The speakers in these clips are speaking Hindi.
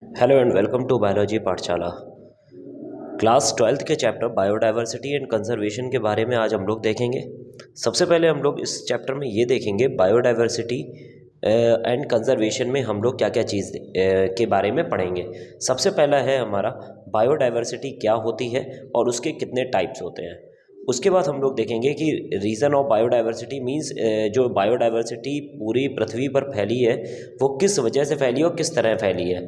Hello and welcome to biology Pathshala. Class 12th के चैप्टर बायोडाइवर्सिटी एंड कंजर्वेशन के बारे में आज हम लोग देखेंगे। सबसे पहले हम लोग इस चैप्टर में ये देखेंगे बायोडाइवर्सिटी एंड कंजर्वेशन में हम लोग क्या क्या चीज़ के बारे में पढ़ेंगे। सबसे पहला है हमारा बायोडाइवर्सिटी क्या होती है और उसके कितने टाइप्स होते हैं। उसके बाद हम लोग देखेंगे कि रीज़न ऑफ बायोडाइवर्सिटी मींस जो बायोडाइवर्सिटी पूरी पृथ्वी पर फैली है वो किस वजह से फैली और किस तरह फैली है।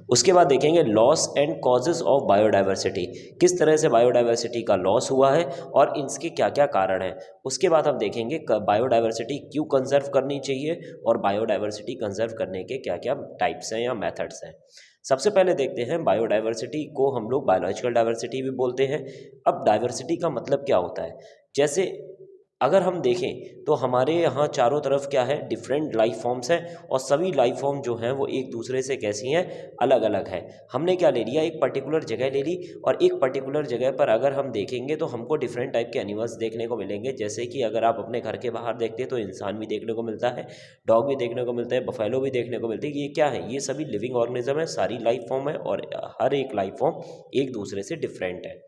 उसके बाद देखेंगे loss and causes of biodiversity, किस तरह से बायोडाइवर्सिटी का लॉस हुआ है और इसके क्या क्या कारण हैं। उसके बाद हम देखेंगे बायोडाइवर्सिटी क्यों कंजर्व करनी चाहिए और बायोडाइवर्सिटी कंजर्व करने के क्या क्या टाइप्स हैं या मेथड्स हैं। सबसे पहले देखते हैं बायोडाइवर्सिटी को हम लोग बायोलॉजिकल डाइवर्सिटी भी बोलते हैं। अब डाइवर्सिटी का मतलब क्या होता है, जैसे अगर हम देखें तो हमारे यहाँ चारों तरफ क्या है, डिफरेंट लाइफ फॉर्म्स हैं और सभी लाइफ फॉर्म जो हैं वो एक दूसरे से कैसी हैं, अलग अलग हैं। हमने क्या ले लिया, एक पर्टिकुलर जगह ले ली और एक पर्टिकुलर जगह पर अगर हम देखेंगे तो हमको डिफरेंट टाइप के एनिमल्स देखने को मिलेंगे। जैसे कि अगर आप अपने घर के बाहर देखते हैं तो इंसान भी देखने को मिलता है, डॉग भी देखने को मिलता है, बफेलो भी देखने को मिलती है। ये क्या है, ये सभी लिविंग ऑर्गेनिज्म है, सारी लाइफ फॉर्म है और हर एक लाइफ फॉर्म एक दूसरे से डिफरेंट है।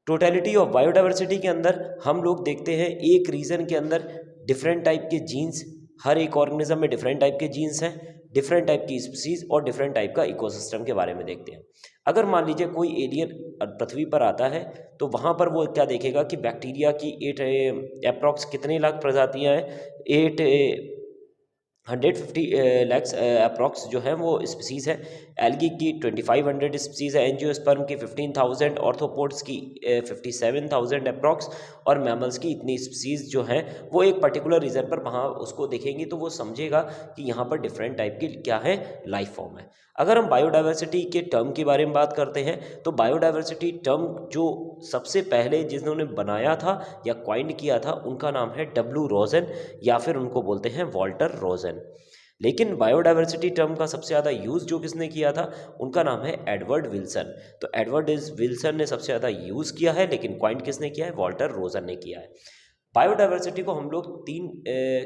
टोटलिटी ऑफ बायोडाइवर्सिटी के अंदर हम लोग देखते हैं एक रीजन के अंदर डिफरेंट टाइप के जीन्स, हर एक ऑर्गेनिज्म में डिफरेंट टाइप के जीन्स हैं, डिफरेंट टाइप की स्पीसीज और डिफरेंट टाइप का इकोसिस्टम के बारे में देखते हैं। अगर मान लीजिए कोई एलियन पृथ्वी पर आता है तो वहाँ पर वो क्या देखेगा कि बैक्टीरिया की 8 अप्रॉक्स कितने लाख प्रजातियाँ हैं, 150 लैक्स अप्रॉक्स जो है वो स्पीसीज़ है। एल्गी की 2500 स्पीसीज़ है, एंजियोस्पर्म की 15,000, ऑर्थ्रोपोड्स की 57,000 अप्रॉक्स और मैमल्स की इतनी स्पीसीज़ जो हैं वो एक पर्टिकुलर रीजन पर वहाँ उसको देखेंगे तो वो समझेगा कि यहाँ पर डिफरेंट टाइप की क्या है, लाइफ फॉर्म है। अगर हम बायोडाइवर्सिटी के टर्म के बारे में बात करते हैं तो बायोडाइवर्सिटी टर्म जो सबसे पहले जिन्होंने बनाया था या क्वाइंड किया था उनका नाम है डब्ल्यू रोजन या फिर उनको बोलते हैं वॉल्टर रोजन। लेकिन बायोडाइवर्सिटी टर्म का सबसे ज़्यादा यूज़ जो किसने किया था, उनका नाम है एडवर्ड विल्सन। तो एडवर्ड विल्सन ने सबसे ज़्यादा यूज़ किया है, लेकिन क्वाइंड किसने किया है, वॉल्टर रोजन ने किया है। बायोडाइवर्सिटी को हम लोग तीन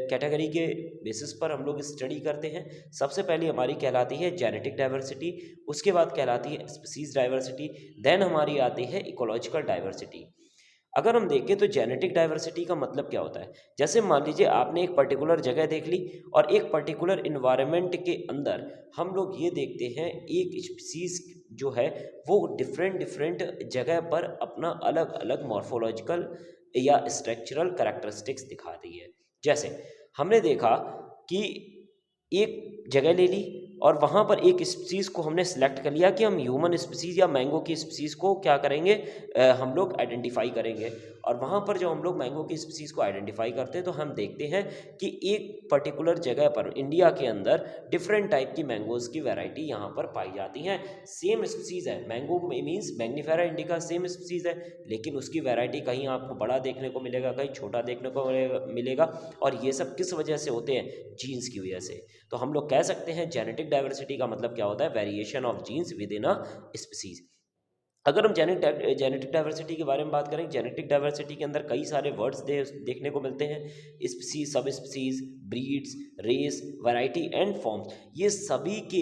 कैटेगरी के बेसिस पर हम लोग स्टडी करते हैं। सबसे पहली हमारी कहलाती है जेनेटिक डाइवर्सिटी, उसके बाद कहलाती है स्पीसीज डाइवर्सिटी, देन हमारी आती है इकोलॉजिकल डाइवर्सिटी। अगर हम देखें तो जेनेटिक डाइवर्सिटी का मतलब क्या होता है, जैसे मान लीजिए आपने एक पर्टिकुलर जगह देख ली और एक पर्टिकुलर इन्वायरमेंट के अंदर हम लोग ये देखते हैं एक स्पीसीज जो है वो डिफरेंट डिफरेंट जगह पर अपना अलग अलग मॉर्फोलॉजिकल या स्ट्रक्चरल कैरेक्टरिस्टिक्स दिखाती है। जैसे हमने देखा कि एक जगह ले ली और वहाँ पर एक स्पीसीज़ को हमने सेलेक्ट कर लिया कि हम ह्यूमन स्पीसीज़ या मैंगो की स्पीसीज़ को क्या करेंगे, हम लोग आइडेंटिफाई करेंगे। और वहाँ पर जब हम लोग मैंगो की स्पीसीज़ को आइडेंटिफाई करते हैं तो हम देखते हैं कि एक पर्टिकुलर जगह पर इंडिया के अंदर डिफरेंट टाइप की मैंगोज़ की वैरायटी यहाँ पर पाई जाती हैं। सेम स्पीसीज़ है, mango means Mangifera indica same species है, लेकिन उसकी वैरायटी कहीं आपको बड़ा देखने को मिलेगा, कहीं छोटा देखने को मिलेगा। और ये सब किस वजह से होते हैं, जीन्स की वजह से। तो हम लोग कह सकते हैं जेनेटिक डाइवर्सिटी का मतलब क्या होता है, variation of genes within a species. अगर हम जेनेटिक डाइवर्सिटी के बारे में बात करें, जेनेटिक डाइवर्सिटी के अंदर कई सारे वर्ड्स देखने को मिलते हैं, स्पीसीज, सब species, breeds, race, variety and forms. ये सभी के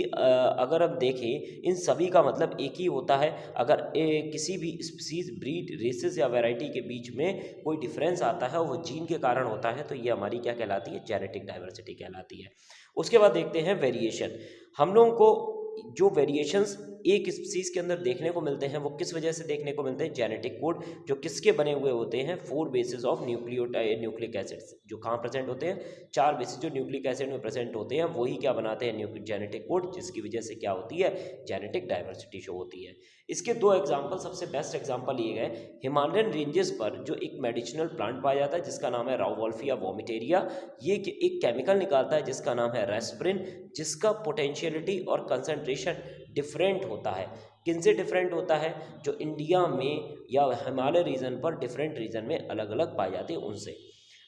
अगर हम देखें इन सभी का मतलब एक ही होता है। अगर किसी भी स्पीसीज, ब्रीड, रेसेस या वैरायटी के बीच में कोई डिफरेंस आता है और वो जीन के कारण होता है तो ये हमारी क्या कहलाती है, जेनेटिक डाइवर्सिटी कहलाती है। उसके बाद देखते हैं वेरिएशन। हम लोगों को जो वेरिएशंस एक स्पीसीज के अंदर देखने को मिलते हैं वो किस वजह से देखने को मिलते हैं, जेनेटिक कोड जो किसके बने हुए होते हैं, 4 बेसिस ऑफ न्यूक्लिक एसिड्स जो कहाँ प्रेजेंट होते हैं, 4 बेसिस जो न्यूक्लिक एसिड में प्रेजेंट होते हैं वही क्या बनाते हैं, जेनेटिक कोड, जिसकी वजह से क्या होती है, जेनेटिक डाइवर्सिटी शो होती है। इसके दो एग्जाम्पल, सबसे बेस्ट एग्जाम्पल लिए गए हिमालयन रेंजेस पर जो एक मेडिसिनल प्लांट पाया जाता है जिसका नाम है राउवोल्फिया वोमिटेरिया। ये एक केमिकल निकालता है जिसका नाम है रेस्पिरिन, जिसका पोटेंशियलिटी और कंसंट्रेशन डिफरेंट होता है। किनसे डिफरेंट होता है, जो इंडिया में या हिमालय रीजन पर डिफरेंट रीजन में अलग अलग पाई जाती है उनसे।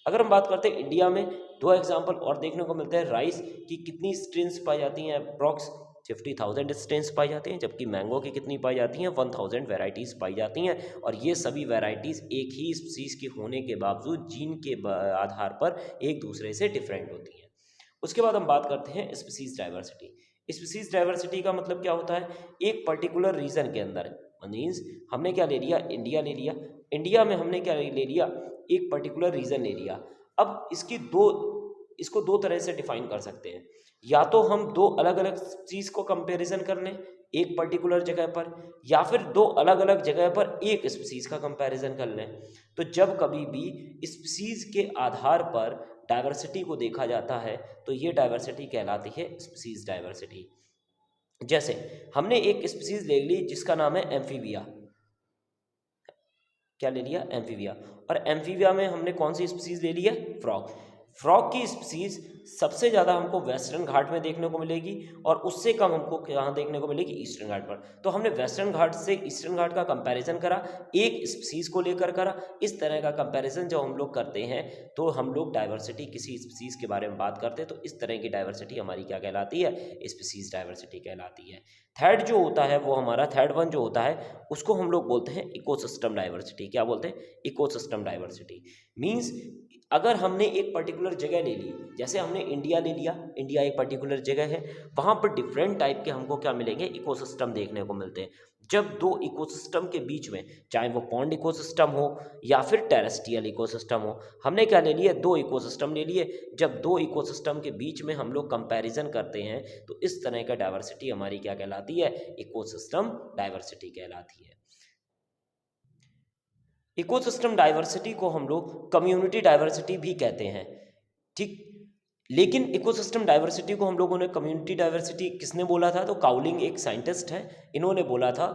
अगर हम बात करते हैं इंडिया में, दो एग्जांपल और देखने को मिलते हैं। राइस की कितनी स्ट्रेन्स पाई जाती हैं, अप्रॉक्स 50,000 स्ट्रेन्स पाई जाती हैं, जबकि मैंगो की कितनी पाई जाती हैं, 1000 वेराइटीज़ पाई जाती हैं। और ये सभी वेराइटीज़ एक ही स्पीसीज के होने के बावजूद जीन के आधार पर एक दूसरे से डिफरेंट होती हैं। उसके बाद हम बात करते हैं स्पीसीज डाइवर्सिटी। स्पीसीज डाइवर्सिटी का मतलब क्या होता है, एक पर्टिकुलर रीजन के अंदर, मीन्स हमने क्या ले लिया, इंडिया ले लिया, इंडिया में हमने क्या ले लिया, एक पर्टिकुलर रीजन ले लिया। अब इसको दो तरह से डिफाइन कर सकते हैं, या तो हम दो अलग अलग चीज को कंपैरिजन कर लें एक पर्टिकुलर जगह पर, या फिर दो अलग अलग जगह पर एक स्पीसीज का कंपैरिजन कर लें। तो जब कभी भी स्पीसीज के आधार पर डाइवर्सिटी को देखा जाता है तो ये डाइवर्सिटी कहलाती है स्पीसीज डाइवर्सिटी। जैसे हमने एक स्पीसीज ले ली जिसका नाम है एम्फीबिया, क्या ले लिया, एम्फीबिया, और एम्फीबिया में हमने कौन सी स्पीसीज ले ली है, फ्रॉग। फ्रॉग की स्पीसीज सबसे ज़्यादा हमको वेस्टर्न घाट में देखने को मिलेगी और उससे कम हमको कहाँ देखने को मिलेगी, ईस्टर्न घाट पर। तो हमने वेस्टर्न घाट से ईस्टर्न घाट का कंपैरिजन करा, एक स्पीसीज को लेकर करा। इस तरह का कंपैरिजन जब हम लोग करते हैं तो हम लोग डाइवर्सिटी, किसी स्पीसीज के बारे में बात करते हैं तो इस तरह की डाइवर्सिटी हमारी क्या कहलाती है, स्पीसीज डाइवर्सिटी कहलाती है। थर्ड जो होता है वो हमारा थर्ड वन जो होता है उसको हम लोग बोलते हैं इकोसिस्टम डाइवर्सिटी। क्या बोलते हैं, इकोसिस्टम डाइवर्सिटी। मींस अगर हमने एक पर्टिकुलर जगह ले ली, जैसे हमने इंडिया ले लिया, इंडिया एक पर्टिकुलर जगह है, वहाँ पर डिफरेंट टाइप के हमको क्या मिलेंगे, इकोसिस्टम देखने को मिलते हैं। जब दो इकोसिस्टम के बीच में, चाहे वो पॉन्ड इकोसिस्टम हो या फिर टेरेस्ट्रियल इकोसिस्टम हो, हमने क्या ले लिया, दो इकोसिस्टम ले लिए। जब दो इकोसिस्टम के बीच में हम लोग कंपैरिजन करते हैं तो इस तरह का डाइवर्सिटी हमारी क्या कहलाती है, इकोसिस्टम डाइवर्सिटी कहलाती है। इकोसिस्टम डाइवर्सिटी को हम लोग कम्युनिटी डाइवर्सिटी भी कहते हैं, ठीक। लेकिन इकोसिस्टम डाइवर्सिटी को हम लोगों ने कम्युनिटी डाइवर्सिटी किसने बोला था, तो काउलिंग एक साइंटिस्ट है, इन्होंने बोला था,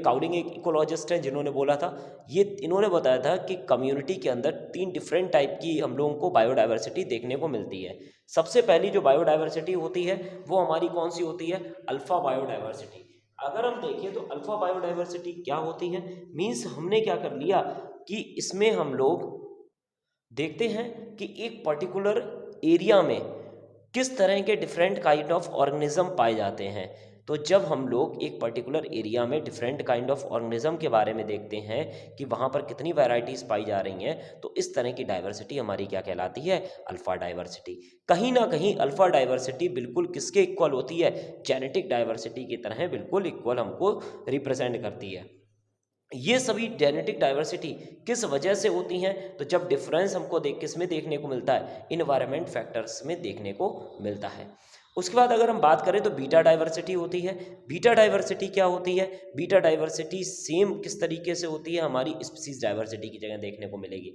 काउलिंग एक इकोलॉजिस्ट हैं जिन्होंने बोला था, ये इन्होंने बताया था कि कम्युनिटी के अंदर 3 डिफरेंट टाइप की हम लोगों को बायोडाइवर्सिटी देखने को मिलती है। सबसे पहली जो बायोडाइवर्सिटी होती है वो हमारी कौन सी होती है, अल्फा बायोडाइवर्सिटी। अगर हम देखें तो अल्फा बायोडाइवर्सिटी क्या होती है, मीन्स हमने क्या कर लिया कि इसमें हम लोग देखते हैं कि एक पर्टिकुलर एरिया में किस तरह के डिफरेंट काइंड ऑफ ऑर्गेनिज्म पाए जाते हैं। तो जब हम लोग एक पर्टिकुलर एरिया में डिफरेंट काइंड ऑफ ऑर्गेनिज्म के बारे में देखते हैं कि वहाँ पर कितनी वैरायटीज़ पाई जा रही हैं, तो इस तरह की डाइवर्सिटी हमारी क्या कहलाती है, अल्फा डाइवर्सिटी। कहीं ना कहीं अल्फा डाइवर्सिटी बिल्कुल किसके इक्वल होती है, जेनेटिक डाइवर्सिटी की तरह बिल्कुल इक्वल हमको रिप्रेजेंट करती है। ये सभी जेनेटिक डाइवर्सिटी किस वजह से होती हैं, तो जब डिफरेंस हमको किस में देखने को मिलता है, इन्वायरमेंट फैक्टर्स में देखने को मिलता है। उसके बाद अगर हम बात करें तो बीटा डाइवर्सिटी होती है। बीटा डाइवर्सिटी क्या होती है, बीटा डाइवर्सिटी सेम किस तरीके से होती है, हमारी स्पीसीज डाइवर्सिटी की जगह देखने को मिलेगी।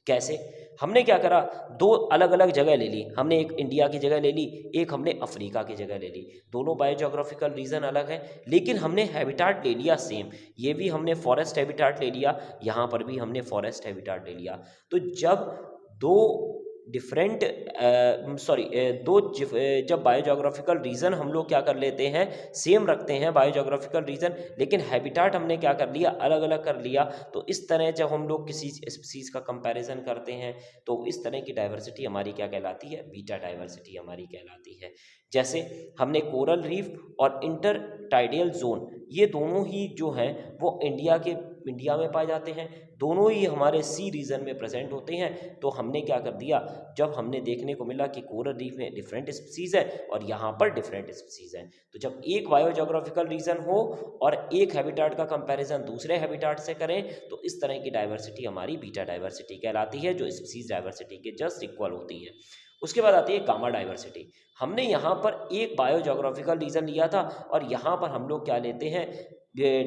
कैसे, हमने क्या करा, दो अलग अलग जगह ले ली, हमने एक इंडिया की जगह ले ली, एक हमने अफ्रीका की जगह ले ली। दोनों बायोजोग्राफिकल रीजन अलग है लेकिन हमने हैबिटाट ले लिया सेम। ये भी हमने फॉरेस्ट हैबिटाट ले लिया, यहाँ पर भी हमने फॉरेस्ट हैबिटाट ले लिया। तो जब दो डिफरेंट जब बायोजोग्राफिकल रीजन हम लोग क्या कर लेते हैं, सेम रखते हैं बायोजोग्राफिकल रीजन, लेकिन हैबिटाट हमने क्या कर लिया, अलग अलग कर लिया। तो इस तरह जब हम लोग किसी स्पीसीज का कंपैरिजन करते हैं तो इस तरह की डाइवर्सिटी हमारी क्या कहलाती है, बीटा डाइवर्सिटी हमारी कहलाती है। जैसे हमने कोरल रीफ और इंटर टाइडियल जोन, ये दोनों ही जो हैं वो इंडिया में पाए जाते हैं, दोनों ही हमारे सी रीजन में प्रेजेंट होते हैं। तो हमने क्या कर दिया, जब हमने देखने को मिला कि कोरल रीफ में डिफरेंट स्पीसीज है और यहाँ पर डिफरेंट स्पीसीज हैं, तो जब एक बायोजोग्राफिकल रीजन हो और एक हैबिटाट का कंपैरिजन दूसरे हैबिटाट से करें तो इस तरह की डाइवर्सिटी हमारी बीटा डाइवर्सिटी कहलाती है, जो स्पीसीज डाइवर्सिटी के जस्ट इक्वल होती है। उसके बाद आती है गामा डाइवर्सिटी। हमने यहाँ पर एक बायोजोग्राफिकल रीजन लिया था और यहाँ पर हम लोग क्या लेते हैं,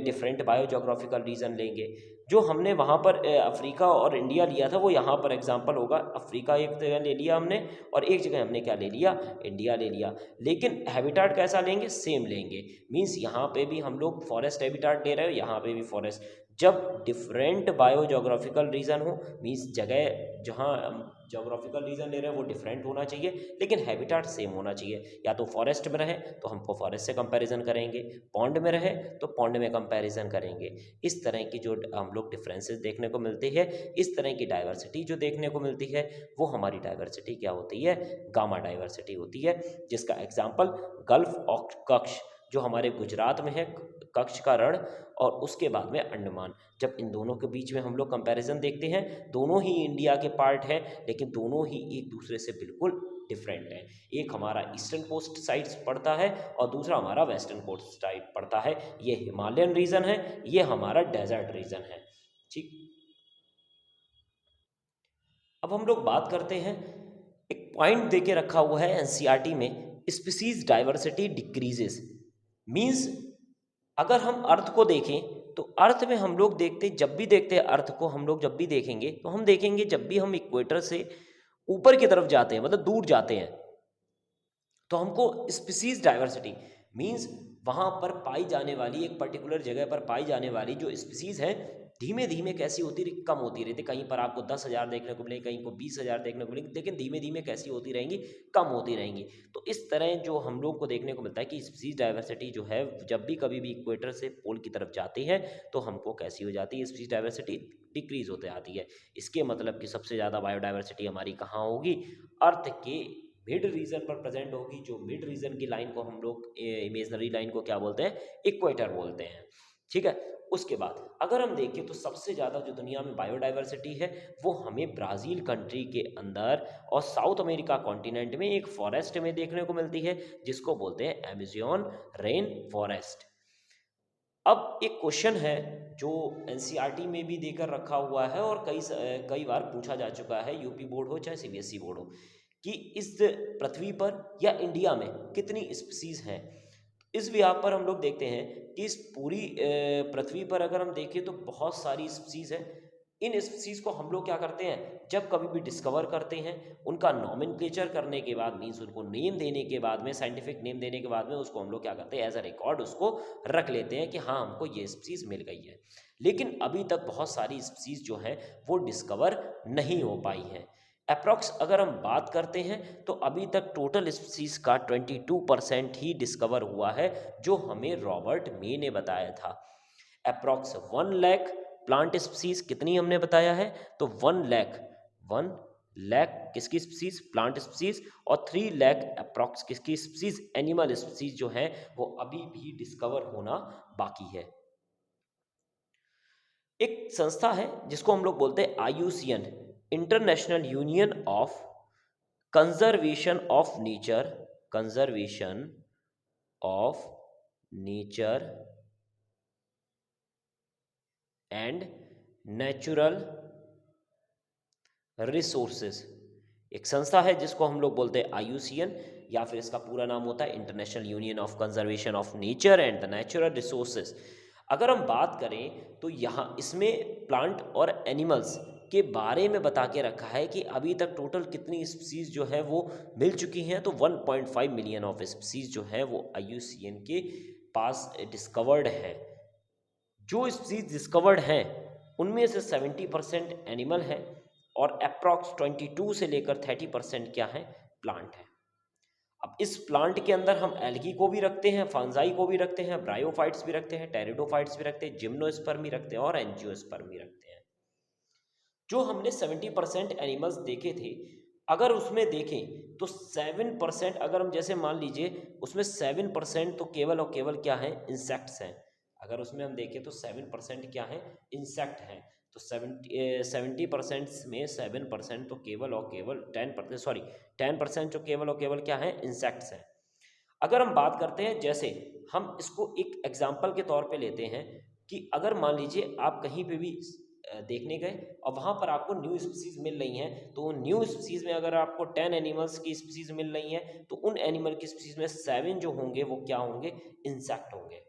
डिफरेंट बायोजोग्राफिकल रीजन लेंगे। जो हमने वहाँ पर अफ्रीका और इंडिया लिया था वो यहाँ पर एग्जांपल होगा, अफ्रीका एक जगह ले लिया हमने और एक जगह हमने क्या ले लिया, इंडिया ले लिया। लेकिन हैबिटाट कैसा लेंगे, सेम लेंगे। मींस यहाँ पे भी हम लोग फॉरेस्ट हैबिटाट ले रहे हो, यहाँ पे भी फॉरेस्ट। जब डिफरेंट बायोजोग्राफिकल रीजन हो, मींस जगह जहाँ जोग्राफिकल रीजन ले रहे हैं वो डिफरेंट होना चाहिए लेकिन हैबिटाट सेम होना चाहिए। या तो फॉरेस्ट में रहे तो हमको फॉरेस्ट से कंपैरिजन करेंगे, पॉन्ड में रहे तो पॉन्ड में कंपैरिजन करेंगे। इस तरह की जो हम लोग डिफरेंसेस देखने को मिलती है, इस तरह की डाइवर्सिटी जो देखने को मिलती है वो हमारी डाइवर्सिटी क्या होती है, गामा डाइवर्सिटी होती है। जिसका एग्जाम्पल गल्फ ऑफ कच्छ जो हमारे गुजरात में है, कच्छ का रण, और उसके बाद में अंडमान। जब इन दोनों के बीच में हम लोग कंपैरिजन देखते हैं, दोनों ही इंडिया के पार्ट हैं लेकिन दोनों ही एक दूसरे से बिल्कुल डिफरेंट हैं। एक हमारा ईस्टर्न कोस्ट साइड पड़ता है और दूसरा हमारा वेस्टर्न कोस्ट साइड पड़ता है। ये हिमालयन रीजन है, ये हमारा डेजर्ट रीजन है। ठीक, अब हम लोग बात करते हैं, एक पॉइंट देके रखा हुआ है एनसीईआरटी में, स्पीसीज डाइवर्सिटी डिक्रीजेस। मींस अगर हम अर्थ को देखें तो अर्थ में हम लोग देखते, जब भी देखते हैं अर्थ को हम लोग, जब भी देखेंगे तो हम देखेंगे जब भी हम इक्वेटर से ऊपर की तरफ जाते हैं, मतलब दूर जाते हैं, तो हमको स्पीसीज डाइवर्सिटी मींस वहां पर पाई जाने वाली, एक पर्टिकुलर जगह पर पाई जाने वाली जो स्पीसीज है, धीमे धीमे कैसी होती रही, कम होती रहती। कहीं पर आपको 10,000 देखने को मिलेंगे, कहीं को 20,000 देखने को मिलेंगे, लेकिन धीमे धीमे कैसी होती रहेंगी, कम होती रहेंगी। तो इस तरह जो हम लोग को देखने को मिलता है कि स्पीसीज डाइवर्सिटी जो है, जब भी कभी भी इक्वेटर से पोल की तरफ जाते हैं तो हमको कैसी हो जाती है, स्पीसीज डाइवर्सिटी डिक्रीज होते आती है। इसके मतलब कि सबसे ज़्यादा बायोडाइवर्सिटी हमारी कहाँ होगी, अर्थ के मिड रीजन पर प्रेजेंट होगी। जो मिड रीजन की लाइन को हम लोग, इमेजनरी लाइन को क्या बोलते हैं, इक्वेटर बोलते हैं। ठीक है, उसके बाद अगर हम देखें तो सबसे ज़्यादा जो दुनिया में बायोडाइवर्सिटी है वो हमें ब्राज़ील कंट्री के अंदर और साउथ अमेरिका कॉन्टिनेंट में एक फॉरेस्ट में देखने को मिलती है, जिसको बोलते हैं अमेज़न रेन फॉरेस्ट। अब एक क्वेश्चन है जो एनसीईआरटी में भी देकर रखा हुआ है और कई बार पूछा जा चुका है, यूपी बोर्ड हो चाहे सीबीएसई बोर्ड हो, कि इस पृथ्वी पर या इंडिया में कितनी स्पीसीज हैं। इस व्याप पर हम लोग देखते हैं कि इस पूरी पृथ्वी पर अगर हम देखें तो बहुत सारी स्पीसीज हैं। इन स्पीसीज को हम लोग क्या करते हैं, जब कभी भी डिस्कवर करते हैं, उनका नॉमेनक्लेचर करने के बाद, मीन्स उनको नेम देने के बाद में, साइंटिफिक नेम देने के बाद में, उसको हम लोग क्या करते हैं, एज अ रिकॉर्ड उसको रख लेते हैं कि हाँ हमको ये स्पीसीज मिल गई है। लेकिन अभी तक बहुत सारी स्पीसीज जो है वो डिस्कवर नहीं हो पाई हैं। अप्रॉक्स अगर हम बात करते हैं तो अभी तक टोटल स्पीसीज का 22% ही डिस्कवर हुआ है, जो हमें रॉबर्ट मे ने बताया था। अप्रॉक्स 1 लाख प्लांट स्पीसीज कितनी हमने बताया है, तो 1 लाख किसकी स्पीसीज, प्लांट स्पीसीज, और 3 लाख अप्रॉक्स किसकी स्पीसीज, एनिमल स्पीसीज जो है वो अभी भी डिस्कवर होना बाकी है। एक संस्था है जिसको हम लोग बोलते हैं IUCN, international union of conservation of nature, conservation of nature and natural resources. एक संस्था है जिसको हम लोग बोलते हैं IUCN, या फिर इसका पूरा नाम होता है international union of conservation of nature and the natural resources. अगर हम बात करें तो यहाँ इसमें प्लांट और एनिमल्स के बारे में बता के रखा है कि अभी तक टोटल कितनी स्पीसीज जो है वो मिल चुकी हैं, तो 1.5 मिलियन ऑफ स्पीसीज जो है वो IUCN के पास डिस्कवर्ड है। जो स्पीसीज डिस्कवर्ड हैं उनमें से 70% एनिमल है और अप्रॉक्स 22 से लेकर 30% क्या है, प्लांट है। अब इस प्लांट के अंदर हम एल्गी को भी रखते हैं, फंजाई को भी रखते हैं, ब्रायोफाइट्स भी रखते हैं, टेरिडोफाइट्स भी रखते हैं, जिम्नोस्पर्म भी रखते हैं और एंजियोस्पर्म भी रखते हैं। जो हमने 70% एनिमल्स देखे थे, अगर उसमें देखें तो 7%, अगर हम जैसे मान लीजिए उसमें 7% तो केवल और केवल क्या है, इंसेक्ट्स हैं। अगर उसमें हम देखें तो 7% क्या है, इंसेक्ट हैं। तो 70% में 7% तो केवल और केवल 10% जो केवल और केवल क्या है, इंसेक्ट्स हैं। अगर हम बात करते हैं, जैसे हम इसको एक एग्जाम्पल के तौर पे लेते हैं कि अगर मान लीजिए आप कहीं पे भी देखने गए और वहाँ पर आपको न्यू स्पीसीज मिल रही हैं, तो न्यू स्पीसीज में अगर आपको 10 एनिमल्स की स्पीसीज मिल रही हैं, तो उन एनिमल की स्पीसीज में 7 जो होंगे वो क्या होंगे, इंसेक्ट होंगे।